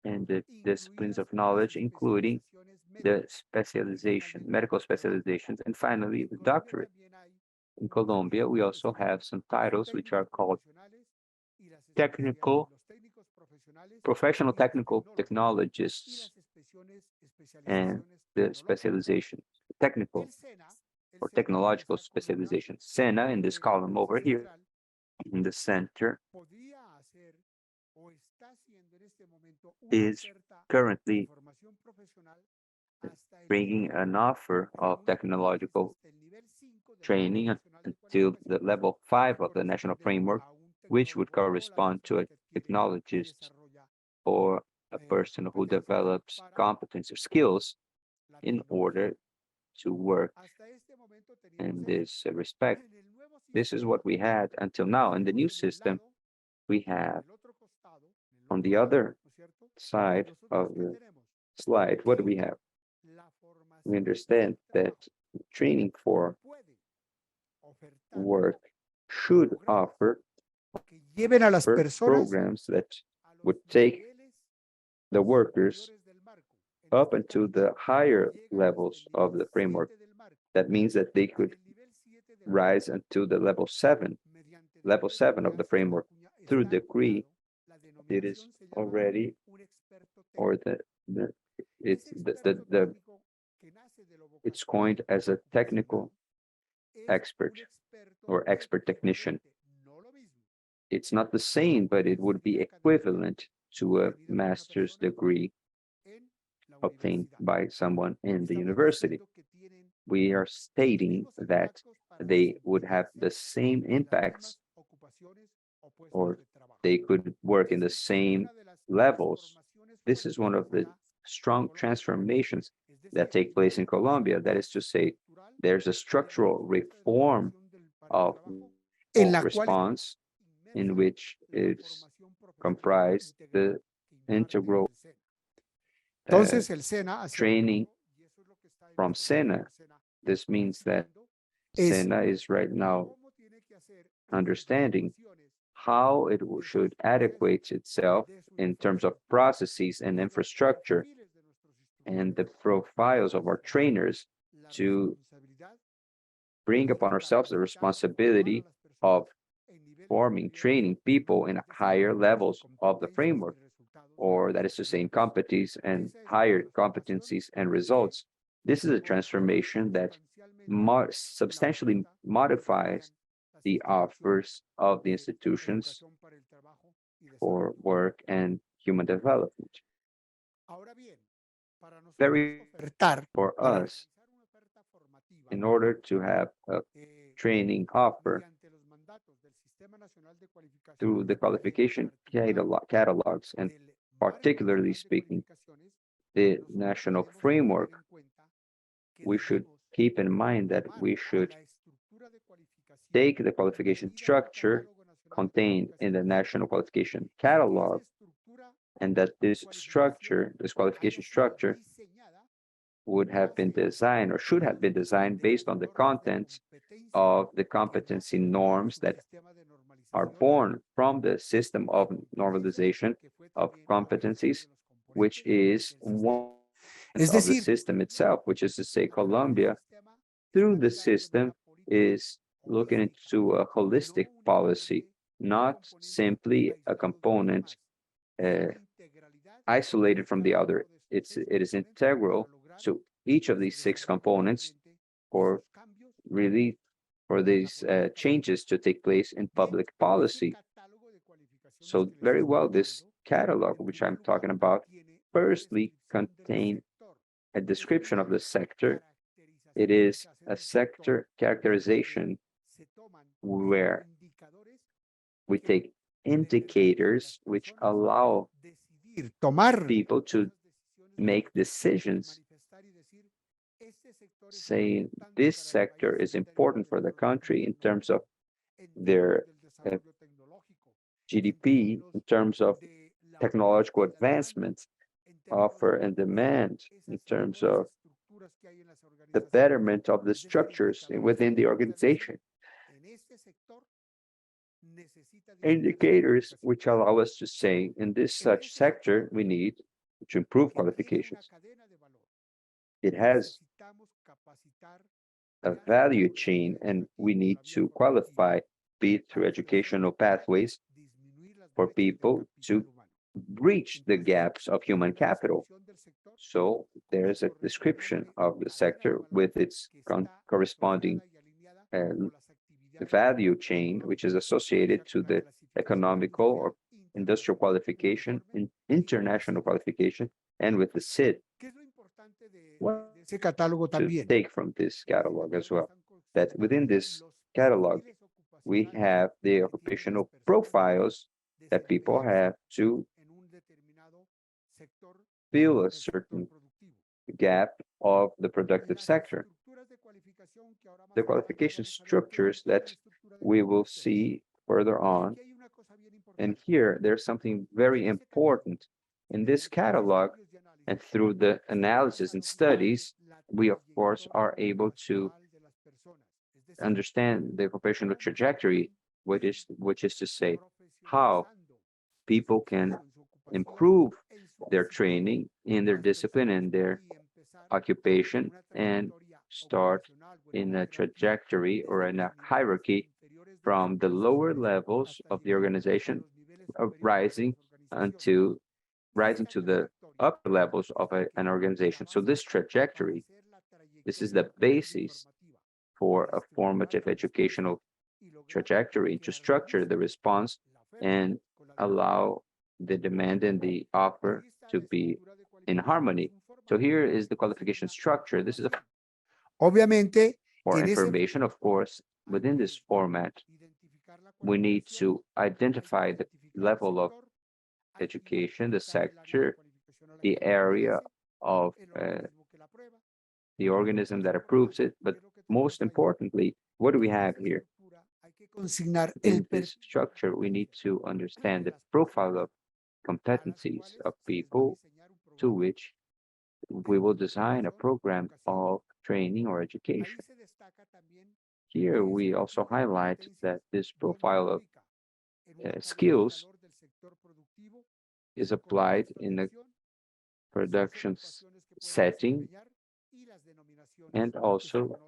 S2: and the disciplines of knowledge, including the specialization, medical specializations, and finally the doctorate. In Colombia, we also have some titles which are called technical, professional technical technologists, and the specialization, technical or technological specialization. SENA in this column over here in the center is currently bringing an offer of technological training until the level 5 of the national framework, which would correspond to a technologist or a person who develops competence or skills in order to work in this respect. This is what we had until now. In the new system, we have on the other side of the slide, what do we have? We understand that training for work should offer
S3: lleven a las personas
S2: programs that would take the workers up into the higher levels of the framework. That means that they could rise until the level 7 of the framework through degree. It is already, or it's coined as a technical expert or expert technician. It's not the same, but it would be equivalent to a master's degree obtained by someone in the university. We are stating that they would have the same impacts, or they could work in the same levels. This is one of the strong transformations that take place in Colombia. That is to say, there's a structural reform of response in which is comprised the integral
S3: Entonces, el SENA, hacia
S2: training
S3: futuro, y eso es lo que está en
S2: from
S3: este momento
S2: SENA.
S3: el SENA
S2: This means that
S3: estudiando, es
S2: SENA is right now
S3: cómo tiene que hacer esas
S2: understanding
S3: adecuaciones
S2: how it
S3: de
S2: should
S3: sus procesos,
S2: adequate itself
S3: de su
S2: in terms of
S3: infraestructura,
S2: processes and
S3: de los
S2: infrastructure
S3: perfiles de nuestros
S2: and the
S3: instructores,
S2: profiles of our trainers
S3: la
S2: to
S3: responsabilidad
S2: bring
S3: de
S2: upon ourselves the
S3: capacitar o formar a
S2: responsibility
S3: las
S2: of
S3: personas en niveles
S2: forming,
S3: superiores,
S2: training people in
S3: es decir,
S2: higher
S3: en
S2: levels of the
S3: competencias y
S2: framework,
S3: en resultados
S2: or that is to say, in
S3: superiores.
S2: competencies and
S3: Esa es una
S2: higher
S3: transformación
S2: competencies and
S3: que
S2: results. This is a
S3: modifica
S2: transformation that
S3: sustancialmente la
S2: substantially
S3: oferta que
S2: modifies
S3: ofrecían las
S2: the
S3: instituciones
S2: offers of the
S3: de
S2: institutions
S3: educación para el trabajo y
S2: for
S3: desarrollo.
S2: work and human development.
S3: Ahora bien, para nosotros
S2: Very
S3: ofertar,
S2: for
S3: para
S2: us,
S3: realizar una oferta formativa,
S2: in order to have a
S3: eh,
S2: training offer
S3: mediante los mandatos del Sistema Nacional de
S2: through
S3: Cualificaciones
S2: the
S3: y en
S2: qualification
S3: particular
S2: catalogs, and
S3: del Marco
S2: particularly
S3: Nacional de
S2: speaking,
S3: Cualificaciones,
S2: the
S3: nosotros
S2: national
S3: tenemos que tener
S2: framework,
S3: en cuenta que
S2: we should
S3: debemos
S2: keep in mind that
S3: tomar
S2: we should
S3: la estructura de cualificación
S2: take the qualification
S3: contenida en el
S2: structure
S3: Catálogo Nacional de
S2: contained in the
S3: Cualificaciones
S2: national qualification
S3: y que esa
S2: catalog,
S3: estructura
S2: and that
S3: de
S2: this
S3: cualificación
S2: structure, this
S3: haya
S2: qualification
S3: sido
S2: structure,
S3: diseñada
S2: would
S3: en
S2: have been
S3: base
S2: designed or should
S3: a
S2: have
S3: los
S2: been designed based on the
S3: normas de
S2: contents
S3: competencia
S2: of the
S3: que
S2: competency
S3: nacen del
S2: norms that
S3: subsistema de
S2: are
S3: normalización
S2: born from the system
S3: de
S2: of
S3: competencias
S2: normalization
S3: que fue
S2: of
S3: también uno
S2: competencies,
S3: de los
S2: which
S3: componentes
S2: is
S3: del
S2: one
S3: sistema. Es
S2: of the
S3: decir,
S2: system itself, which is to say,
S3: a través del
S2: Colombia,
S3: sistema
S2: through
S3: está
S2: the
S3: mirando en
S2: system,
S3: una política
S2: is looking
S3: holística,
S2: into a
S3: no
S2: holistic policy,
S3: únicamente un
S2: not
S3: componente
S2: simply a
S3: aislado de los
S2: component
S3: demás. Es
S2: uh,
S3: una integralidad
S2: isolated
S3: de
S2: from the
S3: cada
S2: other.
S3: uno de esos
S2: It is
S3: componentes para
S2: integral
S3: lograr
S2: to each of
S3: que se
S2: these six
S3: desarrollen
S2: components
S3: realmente
S2: for
S3: esos cambios
S2: really for
S3: en la
S2: these
S3: política
S2: changes
S3: pública.
S2: to take place in
S3: Bien,
S2: public
S3: ese
S2: policy.
S3: catálogo de cualificaciones
S2: So
S3: que les
S2: very
S3: estoy
S2: well, this
S3: hablando,
S2: catalog,
S3: en
S2: which
S3: primer
S2: I'm
S3: lugar,
S2: talking about,
S3: contiene una
S2: firstly
S3: descripción del
S2: contain
S3: sector,
S2: a
S3: es
S2: description of
S3: una
S2: the sector. It
S3: caracterización que
S2: is
S3: se hace
S2: a
S3: del sector
S2: sector
S3: en donde
S2: characterization
S3: se toman
S2: where
S3: indicadores
S2: we
S3: que
S2: take
S3: le permiten a las
S2: indicators which
S3: personas
S2: allow
S3: decidir, tomar
S2: people to
S3: esas decisiones
S2: make
S3: y
S2: decisions
S3: manifestar y decir, este sector es
S2: saying
S3: importante
S2: this
S3: para el
S2: sector
S3: país
S2: is
S3: en términos
S2: important
S3: del
S2: for the
S3: Producto
S2: country in
S3: Interno
S2: terms of
S3: Bruto, en términos
S2: their
S3: del
S2: uh,
S3: desarrollo tecnológico, en
S2: GDP,
S3: términos
S2: in terms of
S3: de la oferta
S2: technological
S3: y la demanda,
S2: advancements,
S3: en términos
S2: offer and
S3: de
S2: demand, in
S3: esas
S2: terms
S3: mejores
S2: of
S3: estructuras que hay en las
S2: the
S3: organizaciones,
S2: betterment of the
S3: es decir,
S2: structures
S3: indicadores
S2: within the
S3: técnicos del mismo,
S2: organization,
S3: en este sector necesita diseñar su
S2: indicators
S3: cualificación.
S2: which allow us to say in this
S3: En
S2: such
S3: ese
S2: sector,
S3: sector
S2: we need to improve
S3: que tiene una
S2: qualifications.
S3: cadena de valor,
S2: It has
S3: necesitamos capacitar
S2: a
S3: ya sea
S2: value
S3: por la
S2: chain,
S3: vía
S2: and we
S3: educativa o
S2: need
S3: la vía
S2: to
S3: formativa,
S2: qualify, be it through
S3: para ofrecer
S2: educational pathways,
S3: disminuir las
S2: for
S3: brechas del
S2: people to
S3: capital humano.
S2: breach the
S3: Entonces,
S2: gaps of
S3: hay
S2: human
S3: una
S2: capital.
S3: descripción del sector
S2: So
S3: con
S2: there
S3: su
S2: is a description
S3: correspondiente
S2: of the
S3: cadena de
S2: sector
S3: valor
S2: with its
S3: que está
S2: corresponding
S3: asociada y alineada
S2: uh,
S3: con las actividades
S2: value chain, which is
S3: económicas, o
S2: associated
S3: sea,
S2: to
S3: con la
S2: the
S3: clasificación
S2: economical or
S3: industrial
S2: industrial
S3: internacional
S2: qualification,
S3: uniforme y con el
S2: international
S3: SID.
S2: qualification, and with the SID.
S3: ¿Qué es lo importante
S2: What
S3: de ese catálogo
S2: to
S3: también?
S2: take from this
S3: En ese
S2: catalog as
S3: catálogo
S2: well?
S3: están
S2: That within
S3: consignados
S2: this
S3: los
S2: catalog,
S3: perfiles
S2: we
S3: ocupacionales
S2: have the
S3: que tienen las
S2: occupational
S3: personas que van
S2: profiles
S3: a
S2: that people
S3: desempeñarse
S2: have to
S3: en un determinado sector
S2: fill a
S3: del sector
S2: certain
S3: productivo.
S2: gap of the productive
S3: Las
S2: sector.
S3: estructuras de cualificación que ahora
S2: The
S3: más adelante
S2: qualification
S3: vamos a ver qué
S2: structures
S3: contiene la
S2: that
S3: estructura de
S2: we will
S3: qualificaciones.
S2: see further
S3: Y
S2: on.
S3: aquí hay una cosa bien
S2: And
S3: importante.
S2: here, there's something very
S3: En ese catálogo,
S2: important. In this
S3: mediante los
S2: catalog,
S3: estudios de
S2: and
S3: análisis,
S2: through the
S3: se alcanza
S2: analysis
S3: a
S2: and
S3: lograr
S2: studies,
S3: la
S2: we of course are
S3: trayectoria
S2: able to
S3: ocupacional de las personas. Es decir,
S2: understand the occupational
S3: cómo
S2: trajectory,
S3: pueden
S2: which is to say, how
S3: profesionalizando
S2: people can
S3: en su ocupación,
S2: improve
S3: en su
S2: their
S3: disciplina
S2: training in their
S3: más
S2: discipline and
S3: específica
S2: their
S3: y empezar
S2: occupation
S3: una
S2: and
S3: trayectoria
S2: start
S3: ocupacional o en
S2: in
S3: una
S2: a
S3: jerarquía
S2: trajectory or
S3: desde
S2: in
S3: los
S2: a
S3: niveles
S2: hierarchy
S3: inferiores de las
S2: from the lower
S3: organizaciones
S2: levels
S3: hasta
S2: of the
S3: llegar a
S2: organization,
S3: los niveles superiores de
S2: rising
S3: las organizaciones.
S2: unto rising
S3: Esta
S2: to the
S3: trayectoria
S2: upper levels of
S3: es la
S2: an
S3: que es la
S2: organization. So
S3: base
S2: this
S3: para
S2: trajectory,
S3: hacer la
S2: this is
S3: trayectoria
S2: the
S3: educativa y
S2: basis
S3: formativa,
S2: for
S3: para
S2: a
S3: estructurar
S2: formative
S3: la respuesta
S2: educational
S3: y lograr
S2: trajectory
S3: que
S2: to structure the
S3: armonice
S2: response
S3: la oferta
S2: and
S3: con la demanda.
S2: allow the demand and the offer
S3: Ahí está
S2: to
S3: la
S2: be
S3: estructura de
S2: in
S3: cualificaciones,
S2: harmony.
S3: un
S2: So
S3: formato
S2: here is the
S3: que se
S2: qualification
S3: llama
S2: structure. This is a
S3: información. Obviamente que
S2: for
S3: en ese
S2: information. Of course,
S3: hay
S2: within
S3: que
S2: this format,
S3: identificar la
S2: we need
S3: cualificación,
S2: to
S3: hay que
S2: identify the
S3: identificar el
S2: level of
S3: sector, hay que
S2: education, the
S3: identificar el área de
S2: sector,
S3: cualificación a la
S2: the
S3: que
S2: area
S3: pertenece,
S2: of
S3: el organismo que la aprueba,
S2: the
S3: pero lo
S2: organism
S3: más
S2: that approves
S3: importante,
S2: it.
S3: ¿qué
S2: But
S3: es lo que
S2: most
S3: tenemos ahí?
S2: importantly, what do we
S3: Que en
S2: have
S3: esa
S2: here?
S3: estructura hay consignar
S2: In this structure, we need to understand the profile of competencies of people to which we will design a program of training or education. Here, we also highlight that this profile of skills is applied in a production setting and also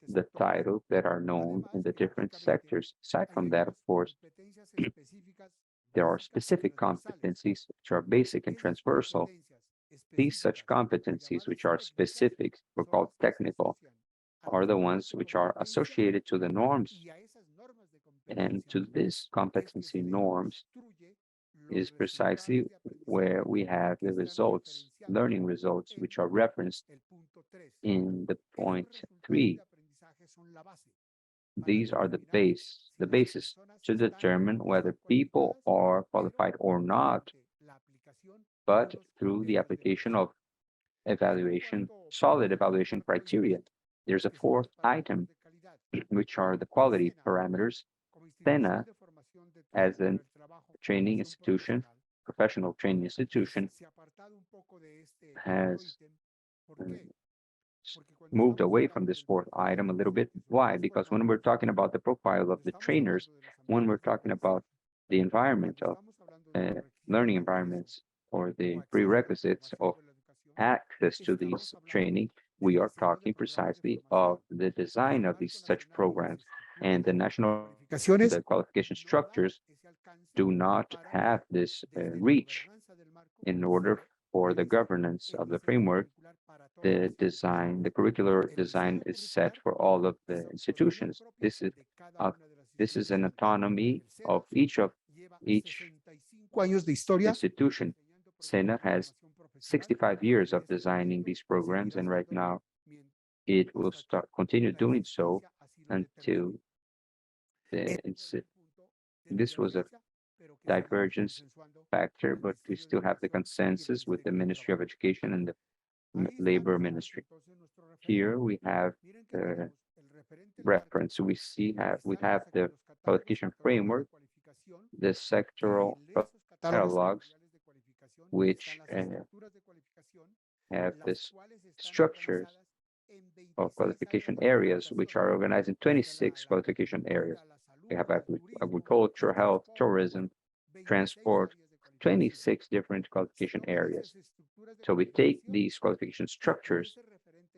S2: the titles that are known in the different sectors. Aside from that, of course, there are specific competencies which are basic and transversal. These such competencies which are specific, or called technical, are the ones which are associated to the norms, and to these competency norms is precisely where we have the results, learning results, which are referenced in the point 3. These are the basis to determine whether people are qualified or not, but through the application of evaluation, solid evaluation criteria. There's a fourth item, which are the quality parameters. SENA, as a training institution, professional training institution, has moved away from this fourth item a little bit. Why? Because when we're talking about the profile of the trainers, when we're talking about the environment of learning environments or the prerequisites of access to these training, we are talking precisely of the design of these such programs, and the qualification structures do not have this reach. In order for the governance of the framework, the curricular design is set for all of the institutions. This is an autonomy of each institution. SENA has 65 years of designing these programs, and right now it will continue doing so until this was a divergence factor, but we still have the consensus with the Ministry of Education and the Labor Ministry. Here we have the reference. We have the qualification framework, the sectoral catalogs, which have this structures of qualification areas, which are organized in 26 qualification areas. We have agriculture, health, tourism, transport, 26 different qualification areas. So we take these qualification structures,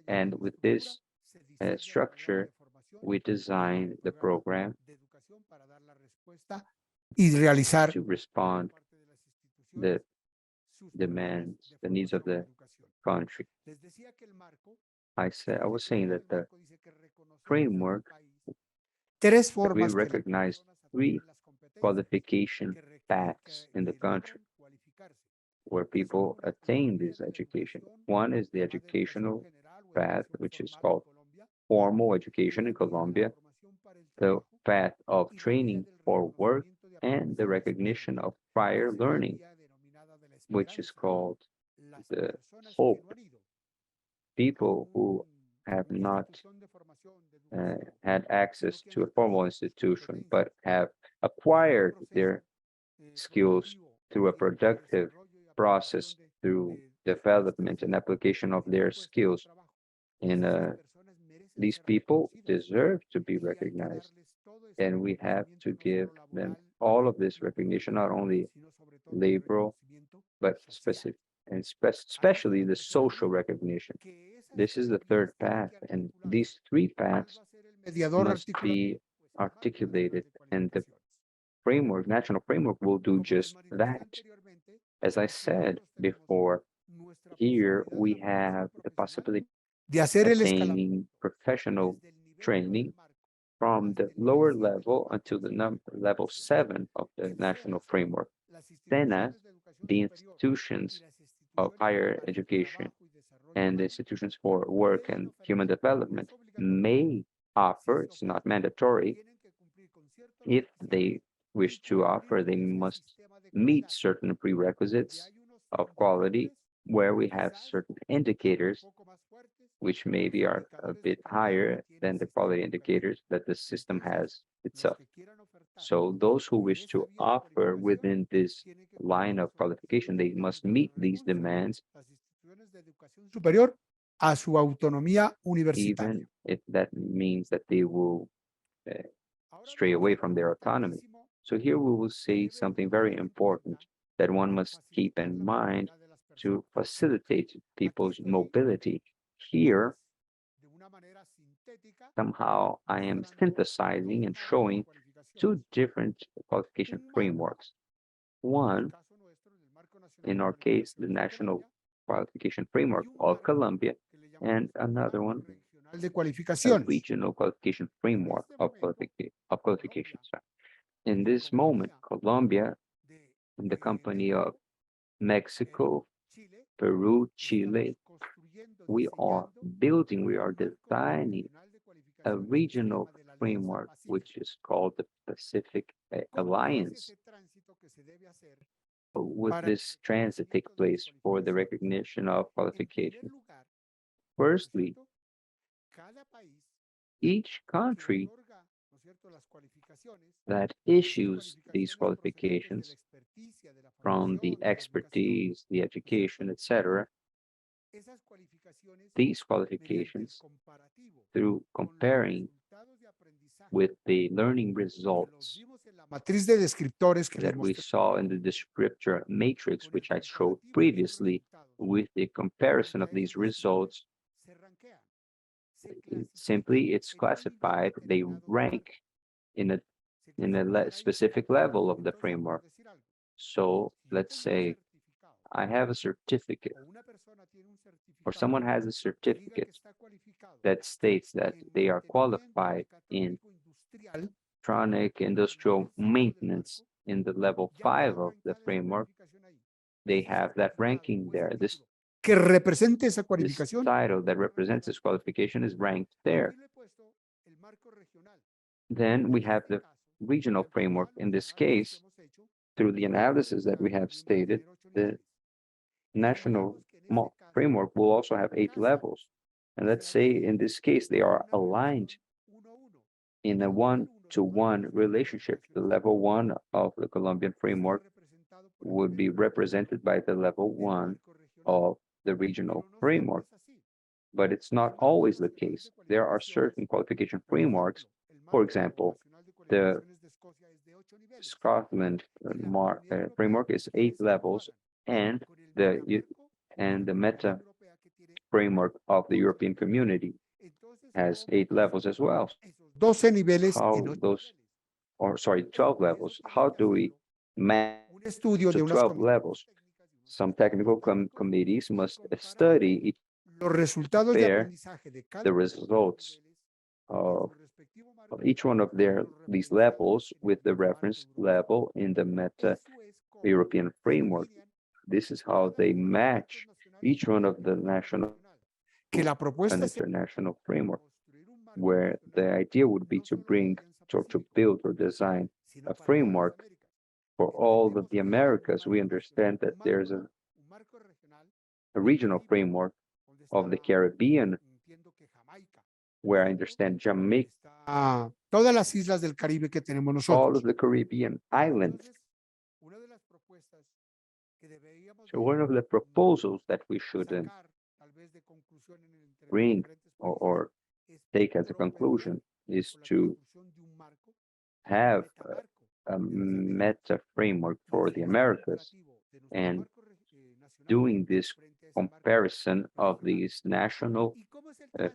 S2: and with this structure, we design the program to respond the demands, the needs of the country. I was saying that the framework, that we recognize 3 qualification paths in the country where people attain this education. One is the educational path, which is called formal education in Colombia, the path of training for work, and the recognition of prior learning, which is called the hope. People who have not had access to a formal institution, but have acquired their skills through a productive process, through development and application of their skills. And these people deserve to be recognized. And we have to give them all of this recognition, not only labor, but specific, and especially the social recognition. This is the third path, and these 3 paths must be articulated, and the framework, national framework, will do just that. As I said before, here we have the possibility of attaining professional training from the lower level until the level 7 of the national framework. Then, the institutions of higher education and the institutions for work and human development may offer, it's not mandatory. If they wish to offer, they must meet certain prerequisites of quality, where we have certain indicators which maybe are a bit higher than the quality indicators that the system has itself. So those who wish to offer within this line of qualification, they must meet these demands,
S3: superior a su autonomía universitaria.
S2: even if that means that they will uh, stray away from their autonomy. So here we will say something very important that one must keep in mind to facilitate people's mobility. Here, somehow I am synthesizing and showing two different qualification frameworks. One, in our case, the National Qualification Framework of Colombia, and another one,
S3: de
S2: a
S3: Qualificaciones.
S2: regional qualification framework of qualifications. In this moment, Colombia, in the company of Mexico, Peru, Chile, we are building, we are designing a regional framework, which is called the Pacific Alliance. Would this transit take place for the recognition of qualifications? Firstly, each country that issues these qualifications from the expertise, the education, etc., these qualifications, through comparing with the learning results
S3: Matriz de descriptores que les
S2: that we
S3: mostré.
S2: saw in the descriptor matrix, which I showed previously, with the comparison of these results, simply it's classified, they rank in a specific level of the framework. So let's say I have a certificate, or someone has a certificate that states that they are qualified in electronic industrial maintenance in the level 5 of the framework. They have that ranking there. This
S3: que represente esa
S2: this
S3: cualificación.
S2: title that represents this qualification is ranked there. Then we have the regional framework. In this case, through the analysis that we have stated, the national framework will also have 8 levels. And let's say in this case, they are aligned in a one-to-one relationship. The level 1 of the Colombian framework would be represented by the level 1 of the regional framework. But it's not always the case. There are certain qualification frameworks. For example, the Scotland framework is 8 levels, and the meta framework of the European Community has 8 levels as well.
S3: 12 niveles
S2: How
S3: en
S2: those, or sorry, 12 levels. How do we manage
S3: un estudio de
S2: to
S3: unas
S2: 12 levels? Some technical committees must study
S3: los resultados de
S2: compare
S3: aprendizaje de cada
S2: the results of each one of these levels with the reference level in the meta European framework. This is how they match each one of the national
S3: que la
S2: and
S3: propuesta es
S2: international framework, where the idea would be to bring to build or design a framework for all of the Americas. We understand that there's a regional framework of the Caribbean, where I understand Jamaica,
S3: todas las islas del Caribe que tenemos
S2: all
S3: nosotros.
S2: of the Caribbean islands.
S3: Una de las propuestas que deberíamos
S2: So one of the proposals that we should
S3: sacar, tal vez de conclusión en el
S2: bring or take as a conclusion is to have a meta framework for the Americas, and doing this comparison of these national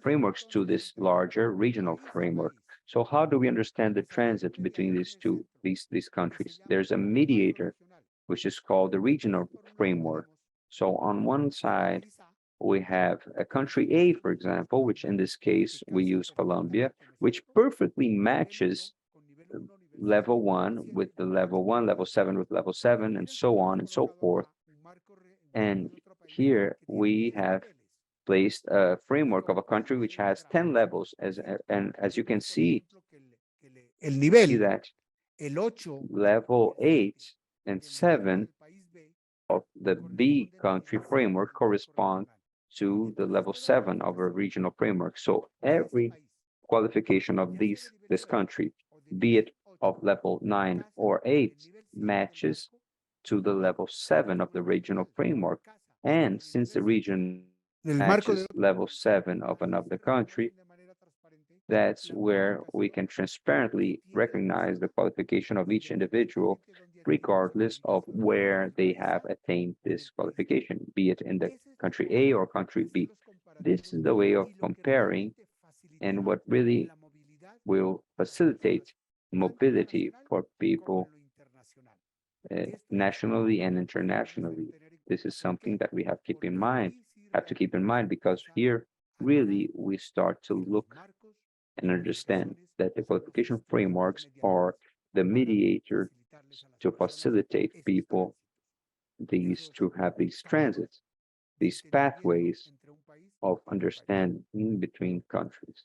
S2: frameworks to this larger regional framework. So how do we understand the transit between these countries? There's a mediator, which is called the regional framework. So on one side, we have a country A, for example, which in this case, we use Colombia, which perfectly matches level 1 with the level 1, level 7 with level 7, and so on and so forth. And here we have placed a framework of a country which has 10 levels, and as you can see,
S3: el nivel,
S2: that
S3: el 8,
S2: level 8 and 7 of the B country framework correspond to the level 7 of a regional framework. So every qualification of this country be it of level 9 or 8, matches to the level 7 of the regional framework. And since the region matches level 7 of another country, that's where we can transparently recognize the qualification of each individual, regardless of where they have attained this qualification, be it in the country A or country B. This is the way of comparing and what really will facilitate mobility for people nationally and internationally. This is something that we have to keep in mind, because here really we start to look and understand that the qualification frameworks are the mediator to facilitate people these to have these transits, these pathways of understanding between countries.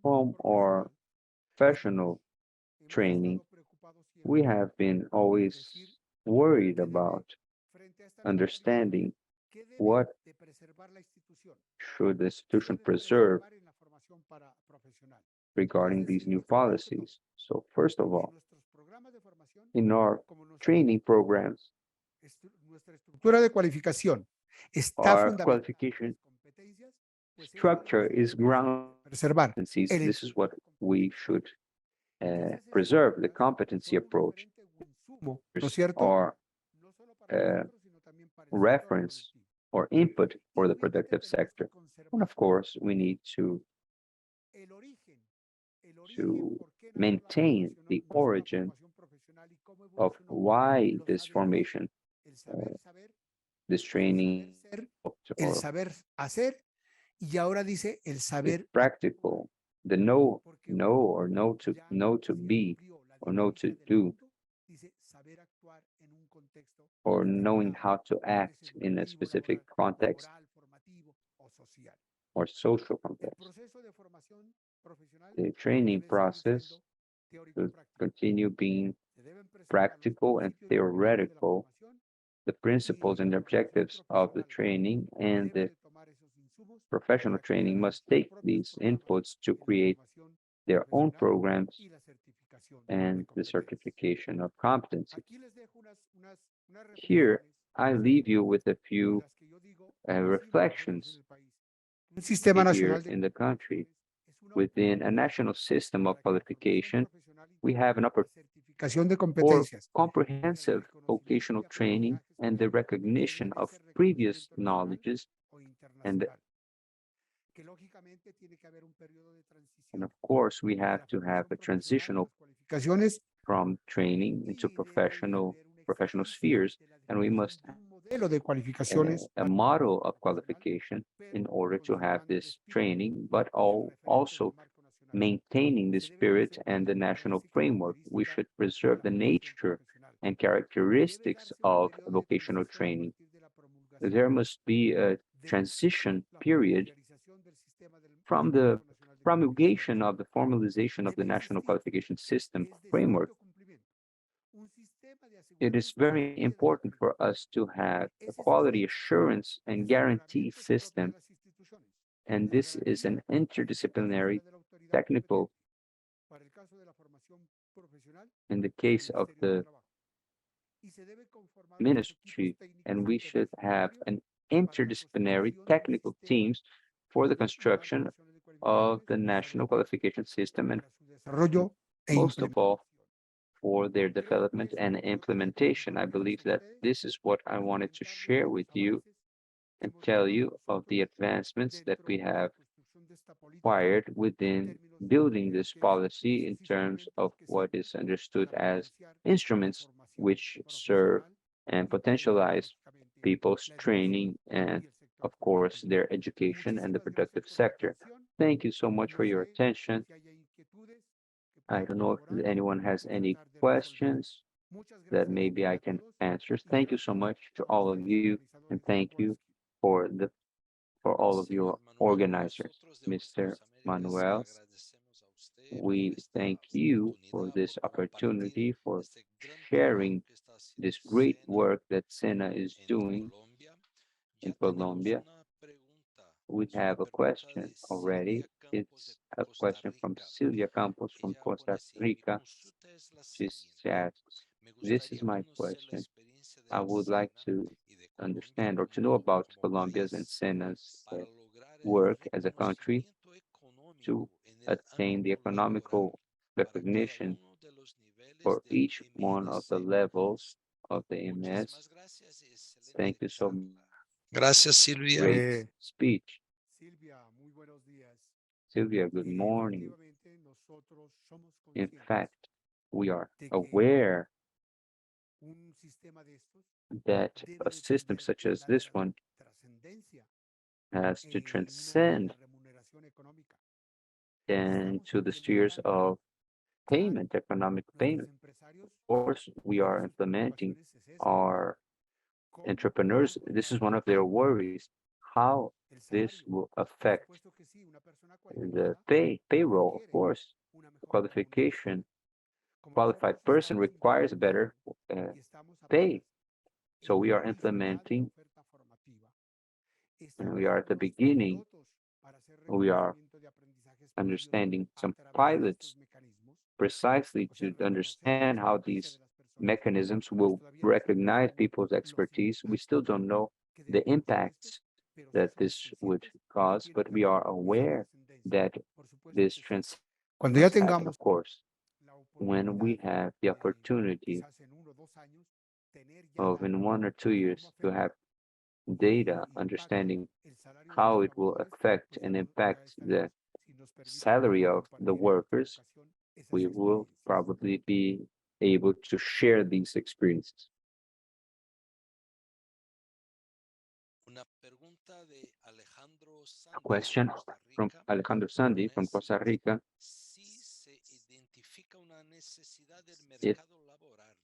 S2: From our professional training, we have been always worried about understanding what should the institution preserve regarding these new policies. So first of all, in our training programs, our qualification structure is grounded in competencies. This is what we should preserve, the competency approach. Our reference or input for the productive sector. And of course, we need to maintain the origin of why this formation, this training, or is practical, the know to be, or know to do, or knowing how to act in a specific context or social context. The training process should continue being practical and theoretical. The principles and objectives of the training and the professional training must take these inputs to create their own programs and the certification of competency. Here, I leave you with a few reflections here in the country. Within a national system of qualification, we have an for comprehensive vocational training and the recognition of previous knowledges and of course we have to have a transitional from training into professional spheres, and we must a model of qualification in order to have this training, but also maintaining the spirit and the national framework. We should preserve the nature and characteristics of vocational training. There must be a transition period from the promulgation of the formalization of the national qualification system framework. It is very important for us to have a quality assurance and guarantee system, and this is an interdisciplinary technical in the case of the ministry, and we should have an interdisciplinary technical teams for the construction of the national qualification system, and most of all, for their development and implementation. I believe that this is what I wanted to share with you and tell you of the advancements that we have acquired within building this policy in terms of what is understood as instruments which serve and potentialize people's training and, of course, their education and the productive sector. Thank you so much for your attention. I don't know if anyone has any questions that maybe I can answer. Thank you so much to all of you, and thank you for all of your organizers, Mr. Manuel. We thank you for this opportunity, for sharing this great work that SENA is doing in Colombia. We
S1: Es una
S2: have a
S1: pregunta
S2: question
S1: de
S2: already.
S1: Silvia Campos de
S2: It's a
S1: Costa
S2: question from
S1: Rica.
S2: Silvia Campos from
S1: Ella
S2: Costa
S1: pone así, mi
S2: Rica.
S1: consulta es la
S2: She
S1: siguiente.
S2: asks,
S1: Me
S2: this is
S1: gustaría
S2: my
S1: conocer la
S2: question.
S1: experiencia de
S2: I
S1: la
S2: would like
S1: SENA
S2: to
S1: y de Colombia
S2: understand or to know about
S1: como
S2: Colombia's and
S1: país
S2: SENA's
S1: para lograr el
S2: work as a country
S1: reconocimiento
S2: to
S1: económico en el
S2: attain the
S1: ámbito laboral
S2: economical
S1: para cada
S2: recognition
S1: uno de los niveles
S2: for
S1: del
S2: each one of the
S1: MRC.
S2: levels of the MS.
S1: Muchísimas gracias y excelente
S2: Thank you so much.
S1: charla. Gracias, Silvia.
S2: Great
S3: Eh,
S2: speech.
S3: Silvia, muy buenos días.
S2: Sylvia, good morning.
S3: Efectivamente, nosotros somos
S2: In
S3: conscientes
S2: fact, we are
S3: de que
S2: aware
S3: un sistema de estos
S2: that
S3: debe
S2: a
S3: de
S2: system
S3: tener
S2: such as
S3: la
S2: this one
S3: trascendencia
S2: has to
S3: en una
S2: transcend
S3: remuneración económica. Estamos
S2: into the spheres
S3: implementando,
S2: of
S3: claro,
S2: payment, economic
S3: nuestros
S2: payment.
S3: empresarios,
S2: Of course, we
S3: una de
S2: are
S3: sus
S2: implementing
S3: preocupaciones es esa,
S2: our
S3: cómo
S2: entrepreneurs.
S3: podemos
S2: This is
S3: formar
S2: one of
S3: parte
S2: their worries, how
S3: el
S2: this
S3: salario.
S2: will
S3: Por
S2: affect
S3: supuesto que sí, una persona
S2: the
S3: cualificada
S2: payroll. Of
S3: requiere
S2: course,
S3: una
S2: the
S3: mejor remuneración.
S2: qualification,
S3: Como
S2: qualified
S3: nosotros
S2: person
S3: estamos
S2: requires
S3: implementando
S2: better uh,
S3: y estamos
S2: pay.
S3: apenas
S2: So
S3: en
S2: we
S3: la
S2: are
S3: inicialidad de la
S2: implementing
S3: oferta formativa,
S2: and
S3: estamos
S2: we are at
S3: dando
S2: the
S3: nuestros
S2: beginning.
S3: pilotos para hacer
S2: We are
S3: reconocimiento de aprendizajes previos
S2: understanding
S3: a
S2: some
S3: través de estos
S2: pilots
S3: mecanismos,
S2: precisely
S3: o sea,
S2: to
S3: reconocer la
S2: understand how
S3: experticia
S2: these
S3: de las personas,
S2: mechanisms
S3: pues
S2: will
S3: todavía no sabemos
S2: recognize
S3: aún
S2: people's
S3: los
S2: expertise. We still
S3: impactos
S2: don't know
S3: que
S2: the
S3: deben de tener estos,
S2: impacts
S3: pero sí
S2: that
S3: somos
S2: this would
S3: conscientes que
S2: cause,
S3: tienen
S2: but we are
S3: también esa
S2: aware
S3: trascendencia.
S2: that
S3: Por supuesto
S2: this
S3: que sí.
S2: transcendence
S3: Cuando ya
S2: must happen. Of
S3: tengamos
S2: course,
S3: la
S2: when
S3: oportunidad
S2: we have the
S3: de
S2: opportunity
S3: quizás en 1 o 2 años tener ya
S2: of in
S3: datos
S2: 1 or 2
S3: de cómo
S2: years to
S3: afecta
S2: have data
S3: y impacta
S2: understanding
S3: el salario de los
S2: how it will
S3: trabajadores,
S2: affect
S3: pues
S2: and
S3: ya
S2: impact the
S3: estaremos, si nos permite,
S2: salary of the
S3: compartir en otra
S2: workers,
S3: ocasión esas
S2: we will
S3: experiencias.
S2: probably be able to share these experiences.
S1: Una pregunta de Alejandro
S2: A
S1: Sandy de
S2: question
S1: Costa
S2: from
S1: Rica
S2: Alejandro Sandi
S1: pone
S2: from
S1: así.
S2: Costa Rica.
S1: Si se identifica una necesidad del
S2: If
S1: mercado laboral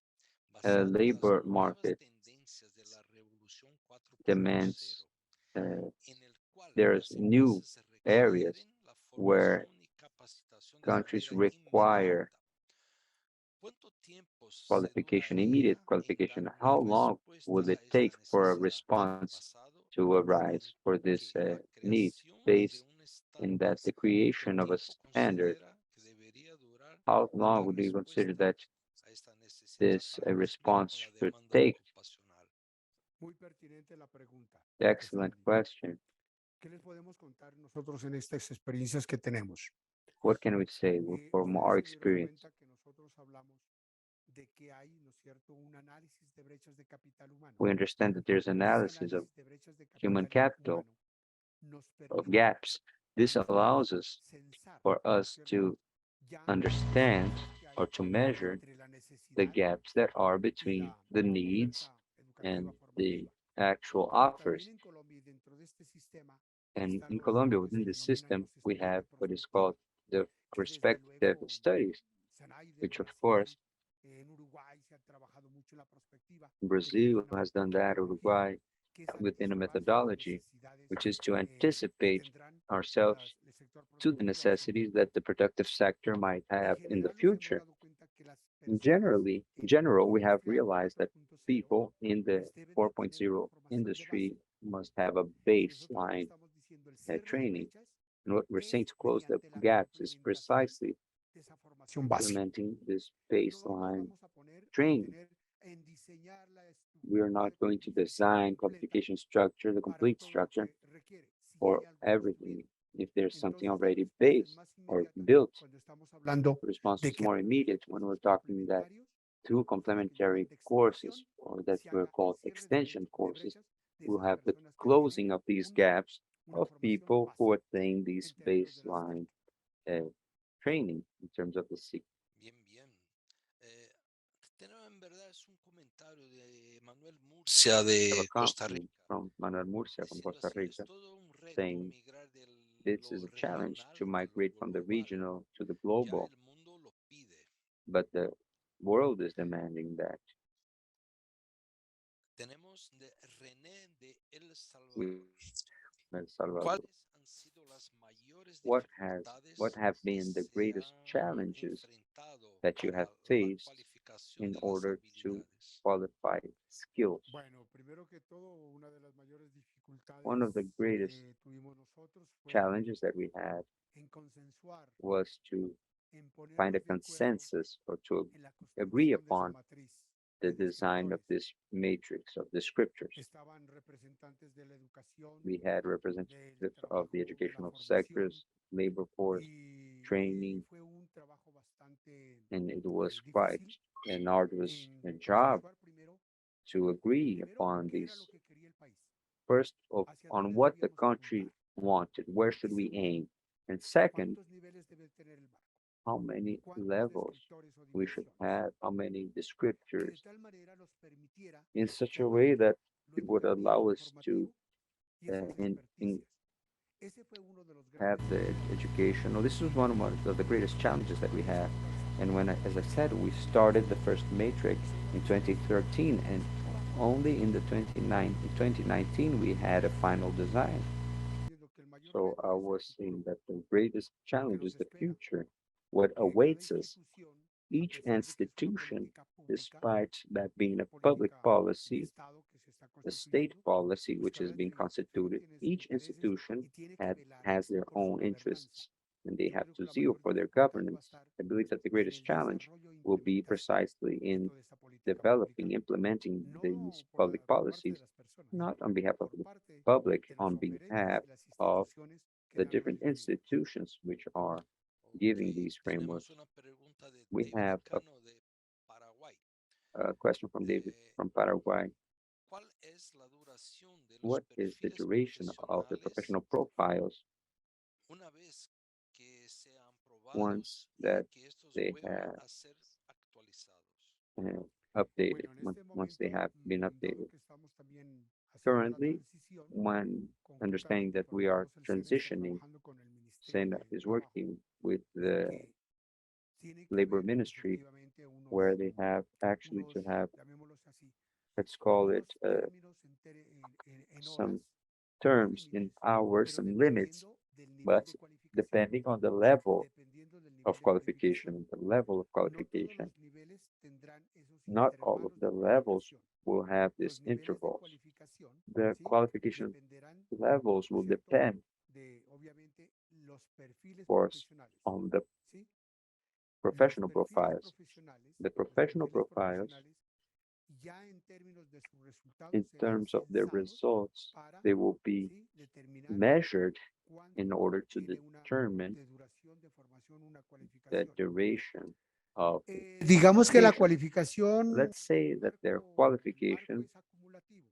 S2: a
S1: basada en las
S2: labor
S1: nuevas
S2: market
S1: tendencias de la revolución 4.0,
S2: demands, uh,
S1: en el cual
S2: there's
S1: las
S2: new
S1: empresas
S2: areas
S1: requieren la
S2: where
S1: formación y capacitación de
S2: countries
S1: manera
S2: require
S1: inmediata. ¿Cuánto tiempo se
S2: qualification, immediate
S1: dudaría en dar
S2: qualification.
S1: una
S2: How long will
S1: respuesta
S2: it
S1: a esta
S2: take for a
S1: necesidad,
S2: response
S1: basado
S2: to
S1: en
S2: arise for this
S1: que la
S2: need
S1: creación de
S2: based
S1: un
S2: in
S1: estándar,
S2: that the
S1: cuánto
S2: creation of a
S1: tiempo
S2: standard,
S1: considera que debería durar
S2: how
S1: en
S2: long
S1: dar
S2: would you consider
S1: respuesta
S2: that
S1: a esta necesidad
S2: this
S1: para cumplir
S2: response
S1: con la
S2: should
S1: demanda
S2: take?
S1: ocupacional?
S3: Muy pertinente la pregunta de
S2: Excellent
S3: Sandy.
S2: question.
S3: ¿Qué les podemos contar nosotros en estas experiencias que tenemos?
S2: What can we say from
S3: Ustedes
S2: our
S3: se dieron
S2: experience?
S3: cuenta que nosotros hablamos de que hay, ¿no es cierto?, un análisis de brechas de capital humano.
S2: We understand that there's
S3: Y ese
S2: analysis of
S3: análisis de brechas de
S2: human
S3: capital
S2: capital,
S3: humano nos
S2: of
S3: permite,
S2: gaps.
S3: de
S2: This
S3: alguna forma,
S2: allows us
S3: censar,
S2: for
S3: ¿no es
S2: us
S3: cierto?,
S2: to
S3: ya las
S2: understand
S3: diferencias que hay
S2: or to measure
S3: entre la
S2: the
S3: necesidad
S2: gaps that are
S3: y
S2: between
S3: la
S2: the needs
S3: oferta educativa
S2: and the
S3: formativa.
S2: actual
S3: Pero también
S2: offers.
S3: en Colombia y dentro de este sistema
S2: And
S3: están
S2: in
S3: lo
S2: Colombia,
S3: que se
S2: within the
S3: denominan
S2: system,
S3: los
S2: we
S3: estudios
S2: have
S3: de
S2: what is called
S3: prospectiva,
S2: the
S3: que desde
S2: prospective
S3: luego
S2: studies,
S3: Sanaide,
S2: which of
S3: Brasil,
S2: course
S3: en Uruguay se ha trabajado mucho la prospectiva, que tiene
S2: Brazil
S3: una
S2: has done that,
S3: metodología
S2: Uruguay
S3: que es
S2: within a
S3: anticiparse a las
S2: methodology,
S3: necesidades
S2: which is to
S3: que
S2: anticipate
S3: tendrán
S2: ourselves
S3: el sector
S2: to the
S3: productivo hacia el
S2: necessities
S3: futuro.
S2: that the productive sector might
S3: En
S2: have in the
S3: general nos hemos
S2: future.
S3: dado cuenta que las personas
S2: Generally, in
S3: en
S2: general, we have
S3: industria
S2: realized that
S3: 4.0
S2: people in the
S3: pues deben de tener una
S2: 4.0
S3: formación de base.
S2: industry must have a
S3: Y nosotros lo que
S2: baseline
S3: estamos diciendo, el cierre de
S2: training.
S3: brechas
S2: And what we're saying
S3: es
S2: to close the
S3: mediante la
S2: gaps is
S3: implementación
S2: precisely
S3: de esa formación base.
S2: implementing this
S3: No nos
S2: baseline
S3: vamos a poner a
S2: training.
S3: detener en diseñar la
S2: We are
S3: estructura
S2: not
S3: de
S2: going to
S3: qualificación
S2: design
S3: completa
S2: qualification structure, the
S3: para
S2: complete
S3: todo lo
S2: structure
S3: que requiere. Si ya
S2: for
S3: hay algo
S2: everything.
S3: construido,
S2: If there's something
S3: entonces la
S2: already
S3: respuesta es
S2: based
S3: más
S2: or
S3: inmediata
S2: built,
S3: cuando estamos hablando
S2: the response
S3: de
S2: is
S3: que
S2: more immediate when we're
S3: cursos
S2: talking that
S3: complementarios,
S2: two
S3: o sea, lo que llaman
S2: complementary
S3: de
S2: courses,
S3: extensión,
S2: or that
S3: se
S2: we're
S3: haga el
S2: called
S3: cierre
S2: extension
S3: de
S2: courses,
S3: brechas de
S2: will
S3: esas
S2: have the
S3: personas que tienen
S2: closing of these
S3: una,
S2: gaps
S3: una
S2: of
S3: formación
S2: people
S3: base
S2: who attain
S3: en
S2: these
S3: términos de las TIC.
S2: baseline uh, training in terms of the SIG.
S1: Bien, bien. Eh, en verdad es un comentario de Manuel Murcia
S2: Have a
S1: de Costa
S2: compliment
S1: Rica,
S2: from Manuel Murcia from
S1: diciendo
S2: Costa
S1: así, es
S2: Rica
S1: todo un reto
S2: saying
S1: migrar de
S2: this
S1: lo
S2: is a challenge
S1: regional
S2: to
S1: a lo
S2: migrate from the
S1: global.
S2: regional to the
S1: Ya
S2: global,
S1: el mundo lo pide.
S2: but the world is demanding that.
S1: Tenemos de René de El
S2: We,
S1: Salvador.
S2: El Salvador.
S1: ¿Cuáles han sido las mayores
S2: What
S1: dificultades
S2: have
S1: que
S2: been the
S1: se
S2: greatest
S1: han
S2: challenges
S1: enfrentado
S2: that you have
S1: para la
S2: faced
S1: cualificación
S2: in
S1: de las
S2: order to
S1: habilidades?
S2: qualify skills?
S3: Bueno, primero que todo, una de las mayores dificultades
S2: One of the
S3: dificultades
S2: greatest
S3: que tuvimos nosotros fue
S2: challenges that we had
S3: en consensuar,
S2: was to
S3: en
S2: find a
S3: ponernos de acuerdo
S2: consensus or to
S3: en la
S2: agree
S3: construcción de esa
S2: upon
S3: matriz
S2: the
S3: de
S2: design of
S3: descriptores.
S2: this matrix of descriptors.
S3: Estaban representantes de la educación,
S2: We had
S3: del
S2: representatives of the
S3: trabajo, de la
S2: educational
S3: formación,
S2: sectors, labor force,
S3: y
S2: training,
S3: fue un trabajo bastante
S2: and it was quite
S3: difícil
S2: an arduous
S3: en
S2: job
S3: consensuar
S2: to agree
S3: primero
S2: upon
S3: qué era lo
S2: these.
S3: que quería el país,
S2: First,
S3: hacia
S2: on
S3: dónde
S2: what the
S3: debíamos
S2: country
S3: apuntar,
S2: wanted, where
S3: y
S2: should we
S3: segundo,
S2: aim, and second,
S3: cuántos niveles debe tener el barco,
S2: how many
S3: cuántos
S2: levels
S3: descriptores o
S2: we should
S3: dimensiones,
S2: have, how many
S3: que de
S2: descriptors,
S3: tal manera los permitiera
S2: in such a
S3: tomar
S2: way that it
S3: luego
S2: would
S3: el nivel
S2: allow us to
S3: informativo y esas
S2: in
S3: experticias. Ese fue uno de los
S2: have
S3: grandes
S2: the
S3: retos
S2: education. Well, this was one of the greatest challenges that we
S3: porque
S2: have.
S3: esto
S2: And
S3: parecería
S2: when,
S3: muy
S2: as I
S3: lejano
S2: said, we
S3: y
S2: started the first matrix
S3: y solo
S2: in
S3: decimos,
S2: 2013, and
S3: vamos a
S2: only in
S3: hacerlo.
S2: the 2019 we had a final design.
S3: Diciendo que el mayor
S2: So
S3: reto
S2: I
S3: es el
S2: was
S3: futuro,
S2: saying that the greatest
S3: lo que
S2: challenge
S3: nos
S2: is the
S3: espera,
S2: future, what
S3: que cada
S2: awaits us.
S3: institución, a
S2: Each
S3: pesar de que es una
S2: institution,
S3: política pública,
S2: despite that being
S3: una
S2: a public
S3: política de
S2: policy,
S3: Estado que se está
S2: a state
S3: constituyendo,
S2: policy
S3: pues
S2: which is
S3: cada
S2: being
S3: institución
S2: constituted,
S3: tiene sus
S2: each
S3: intereses
S2: institution
S3: y tiene que velar
S2: has their
S3: por su
S2: own
S3: gobernanza.
S2: interests and they
S3: Yo
S2: have
S3: creo que
S2: to
S3: la
S2: zeal
S3: mayor
S2: for their
S3: dificultad va a
S2: governance.
S3: estar
S2: I believe that the
S3: en
S2: greatest
S3: el
S2: challenge
S3: desarrollo e
S2: will be
S3: implementación
S2: precisely in
S3: justo de esa política
S2: developing,
S3: pública,
S2: implementing these
S3: no
S2: public
S3: por parte de
S2: policies,
S3: las personas,
S2: not on behalf of
S3: por
S2: the
S3: parte
S2: public,
S3: de los
S2: on
S3: oferentes
S2: behalf
S3: y las
S2: of
S3: instituciones que
S2: the
S3: dan la
S2: different
S3: legitimidad.
S2: institutions which are
S1: Ok,
S2: giving these
S1: tenemos
S2: frameworks.
S1: una pregunta de
S2: We
S1: David
S2: have
S1: Lecano de Paraguay.
S2: a question from David
S1: Eh,
S2: from Paraguay.
S1: ¿Cuál es la duración de los
S2: What is the
S1: perfiles
S2: duration of the
S1: profesionales
S2: professional profiles
S1: una vez que sean
S2: once
S1: probados y
S2: that
S1: que estos
S2: they
S1: vuelvan
S2: have
S1: a ser actualizados?
S2: updated,
S3: Bueno, en este
S2: once they
S3: momento,
S2: have been
S3: dado
S2: updated?
S3: que estamos también haciendo la
S2: Currently,
S3: transición
S2: when understanding
S3: conjuntamente,
S2: that
S3: por lo
S2: we are
S3: menos el SENA está
S2: transitioning,
S3: trabajando con el Ministerio
S2: SENA
S3: de
S2: is
S3: Trabajo
S2: working with
S3: en
S2: the
S3: que tiene que
S2: labor
S3: haber
S2: ministry
S3: efectivamente
S2: where they have actually to have,
S3: llamémoslos así,
S2: let's call it,
S3: unos términos en
S2: some
S3: horas, unos
S2: terms in
S3: límites,
S2: hours,
S3: pero
S2: some limits,
S3: dependiendo del nivel
S2: but
S3: de cualificación,
S2: depending on the level
S3: dependiendo del nivel
S2: of
S3: de cualificación.
S2: qualification, the level of
S3: No todos
S2: qualification,
S3: los niveles tendrán esos
S2: not all of
S3: intervalos de
S2: the levels
S3: cualificación.
S2: will have
S3: Los
S2: these
S3: niveles de
S2: intervals.
S3: cualificación,
S2: The
S3: ¿sí?
S2: qualification
S3: Dependerán,
S2: levels
S3: ¿no es
S2: will
S3: cierto?,
S2: depend,
S3: de obviamente los perfiles
S2: of course,
S3: profesionales,
S2: on the
S3: ¿sí? Los
S2: professional
S3: perfiles
S2: profiles.
S3: profesionales,
S2: The
S3: los
S2: professional
S3: perfiles
S2: profiles,
S3: profesionales, ya en términos de sus resultados,
S2: in
S3: serán
S2: terms of their
S3: censados
S2: results,
S3: para,
S2: they will be
S3: ¿sí?, determinar
S2: measured in
S3: cuánto
S2: order to
S3: tiene una
S2: determine
S3: de duración de formación, una
S2: the
S3: cualificación.
S2: duration of
S3: Digamos que la
S2: qualification.
S3: cualificación,
S2: Let's say that their
S3: el marco
S2: qualification,
S3: es acumulativo.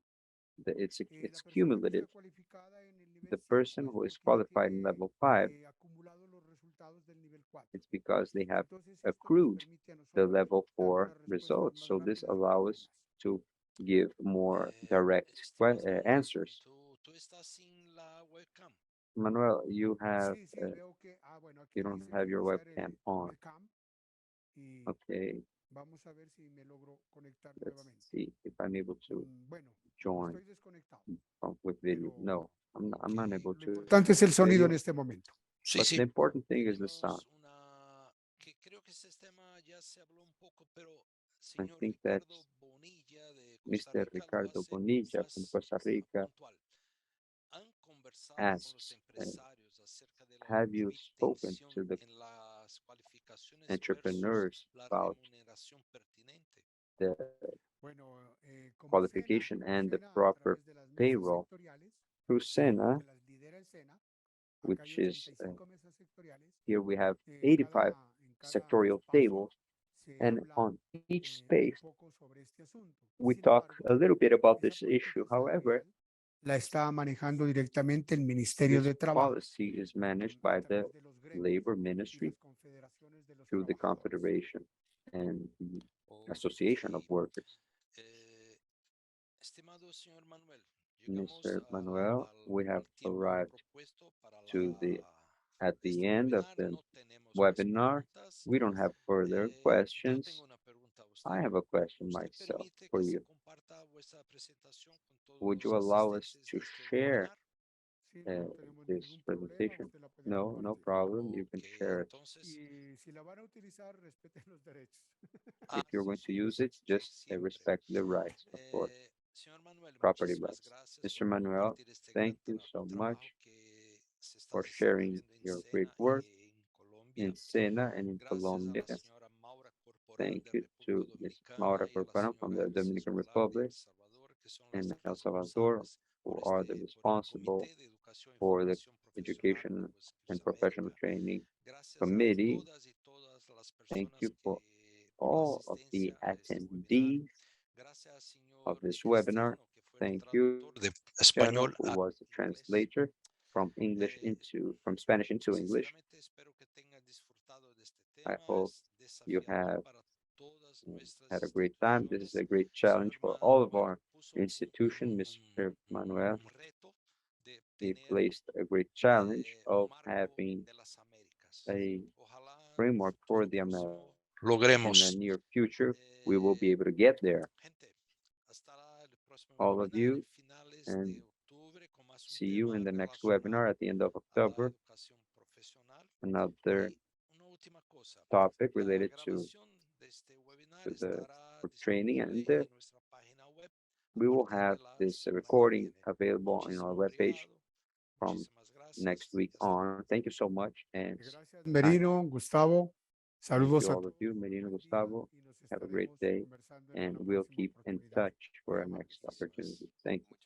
S2: that
S3: La
S2: it's
S3: persona que
S2: cumulative.
S3: está cualificada en el
S2: The
S3: nivel 5
S2: person
S3: es
S2: who is
S3: porque ya
S2: qualified in
S3: tiene
S2: level 5,
S3: acumulado los resultados del nivel 4.
S2: it's because they have
S3: Entonces, esto nos
S2: accrued
S3: permite a
S2: the
S3: nosotros
S2: level
S3: dar
S2: 4
S3: unas respuestas
S2: results.
S3: más
S2: So this
S3: rápidas y
S2: allows us
S3: oportunas.
S2: to give more direct
S1: Estimado Manuel,
S2: answers.
S1: tú estás sin la webcam.
S2: Manuel, you have
S3: Sí, sí, veo que, bueno, aquí
S2: you
S3: me
S2: don't
S3: dice que
S2: have your
S3: iniciar
S2: webcam on.
S3: webcam y
S2: Okay,
S3: vamos a ver si me logro conectar
S2: let's
S3: nuevamente.
S2: see if I'm able to
S3: Bueno,
S2: join
S3: estoy desconectado,
S2: with video.
S3: pero
S2: No,
S1: Ok.
S2: I'm unable
S3: lo
S2: to
S3: importante es el sonido en
S2: video,
S3: este momento.
S1: Sí,
S2: but
S1: sí.
S2: the important thing is the sound.
S1: Tenemos una que creo que ese tema ya se habló un poco, pero
S2: I
S1: señor
S2: think that
S1: Ricardo Bonilla de Costa
S2: Mr.
S1: Rica lo
S2: Ricardo
S1: hace
S2: Bonilla from
S1: más
S2: Costa Rica
S1: puntual. ¿Han conversado con los
S2: asks,
S1: empresarios acerca de la
S2: have you spoken
S1: obtención
S2: to the
S1: en las cualificaciones versus
S2: entrepreneurs
S1: la
S2: about
S1: remuneración pertinente?
S2: the
S3: Bueno,
S2: qualification and the
S3: a
S2: proper
S3: través de las mesas
S2: payroll
S3: sectoriales,
S2: through
S3: que
S2: SENA,
S3: las lidera el SENA, acá hay
S2: which is
S3: 85 mesas sectoriales,
S2: here we have
S3: en
S2: 85
S3: cada
S2: sectorial
S3: espacio
S2: tables,
S3: se
S2: and
S3: habla
S2: on each
S3: un
S2: space
S3: poco sobre este asunto.
S2: we
S3: Sin
S2: talk
S3: embargo,
S2: a little bit about
S3: esa
S2: this issue.
S3: política
S2: However,
S3: salarial la está manejando directamente el Ministerio
S2: this
S3: de Trabajo
S2: policy is managed
S3: a
S2: by the
S3: través de los gremios
S2: Labor
S3: y
S2: Ministry
S3: las confederaciones de los
S2: through the
S3: trabajadores.
S2: Confederation and the Association of
S1: Ok.
S2: Workers.
S1: Eh, estimado señor Manuel, llegamos
S2: Mr. Manuel, we have
S1: al tiempo
S2: arrived
S1: propuesto para
S2: to the at the
S1: este
S2: end of
S1: webinar.
S2: the
S1: No tenemos más
S2: webinar.
S1: preguntas.
S2: We don't have further
S1: Yo tengo
S2: questions.
S1: una pregunta a
S2: I
S1: usted.
S2: have a question
S1: ¿Usted
S2: myself
S1: permite
S2: for
S1: que se
S2: you.
S1: comparta vuestra presentación con todos
S2: Would
S1: los
S2: you allow us
S1: asistentes
S2: to
S1: de este
S2: share
S1: webinar?
S3: Sí,
S2: uh,
S3: no tenemos
S2: this
S3: ningún problema,
S2: presentation?
S3: usted la puede
S2: No, no
S3: compartir.
S2: problem. You can
S1: Ok,
S2: share it.
S1: entonces,
S3: Y si la van a utilizar, respeten los derechos.
S2: If you're
S1: sí,
S2: going to
S1: sí,
S2: use it, just
S1: siempre.
S2: respect the rights, of course.
S1: Señor Manuel,
S2: property
S1: muchísimas
S2: rights.
S1: gracias
S2: Mr.
S1: por
S2: Manuel,
S1: compartir este gran
S2: thank you so
S1: trabajo
S2: much
S1: que se está
S2: for sharing
S1: desarrollando en
S2: your great
S1: SENA
S2: work
S1: y en
S2: in
S1: Colombia.
S2: Sena and in
S1: Gracias a la
S2: Colombia.
S1: señora Maura Corporal
S2: Thank
S1: de
S2: you
S1: República
S2: to Ms.
S1: Dominicana
S2: Maura
S1: y a la
S2: Corcoran from
S1: señora
S2: the
S1: Elsa
S2: Dominican
S1: Escolar de
S2: Republic
S1: El Salvador, que son
S2: and
S1: las
S2: El Salvador,
S1: responsables
S2: who are the
S1: por el
S2: responsible
S1: Comité de Educación y
S2: for the
S1: Formación Profesional
S2: education
S1: para los
S2: and
S1: Equipos
S2: professional
S1: América.
S2: training
S1: Gracias a
S2: committee.
S1: todas y todas las
S2: Thank
S1: personas
S2: you for
S1: que por la
S2: all of the
S1: asistencia a este webinar.
S2: attendees
S1: Gracias,
S2: of
S1: señor
S2: this webinar.
S1: Cristiano, que fue el
S2: Thank you,
S1: traductor de
S2: Cristiano,
S1: español
S2: who
S1: a
S2: was the
S1: inglés.
S2: translator
S1: Eh,
S2: from Spanish into English.
S1: Sinceramente espero que tengan disfrutado de este
S2: I
S1: tema.
S2: hope
S1: Es
S2: you
S1: desafiador
S2: have
S1: para todas nuestras
S2: had a great time. This is
S1: instituciones.
S2: a great challenge
S1: Señor
S2: for all of
S1: Manuel
S2: our
S1: puso
S2: institution, Mr. Manuel.
S1: un reto de
S2: He
S1: tener
S2: placed a great challenge
S1: un
S2: of
S1: marco
S2: having
S1: de las Américas.
S2: a
S1: Ojalá en un
S2: framework for
S1: futuro
S2: the Americas.
S1: próximo
S2: In the
S1: logremos.
S2: near future, we will be
S1: Eh,
S2: able to get there.
S1: Gente, hasta el próximo
S2: All of
S1: webinar en
S2: you,
S1: finales
S2: and
S1: de octubre con más un
S2: see you in
S1: tema
S2: the next webinar
S1: relacionado
S2: at the end of
S1: a la
S2: October.
S1: educación profesional.
S2: Another
S1: Y una última cosa,
S2: topic
S1: la
S2: related
S1: grabación de este webinar
S2: to the
S1: estará
S2: for training, and
S1: disponible en nuestra página web a
S2: we will
S1: partir
S2: have
S1: de la
S2: this
S1: semana que
S2: recording
S1: viene.
S2: available in our
S1: Muchísimo
S2: webpage
S1: obrigado,
S2: from
S1: muchísimas gracias
S2: next week
S1: y hasta
S2: on.
S1: luego.
S2: Thank you so much, and
S3: Gracias,
S2: I
S3: Merino, Gustavo.
S2: thank
S3: Saludos
S2: you
S3: a
S2: all of
S3: todos.
S2: you,
S3: Muy
S2: Merino,
S3: buen día
S2: Gustavo.
S3: y nos
S2: Have a great
S3: estaremos
S2: day,
S3: conversando en
S2: and
S3: una
S2: we'll
S3: próxima
S2: keep in
S3: oportunidad.
S2: touch
S3: Muy
S2: for our
S3: amables.
S2: next opportunity. Thank you.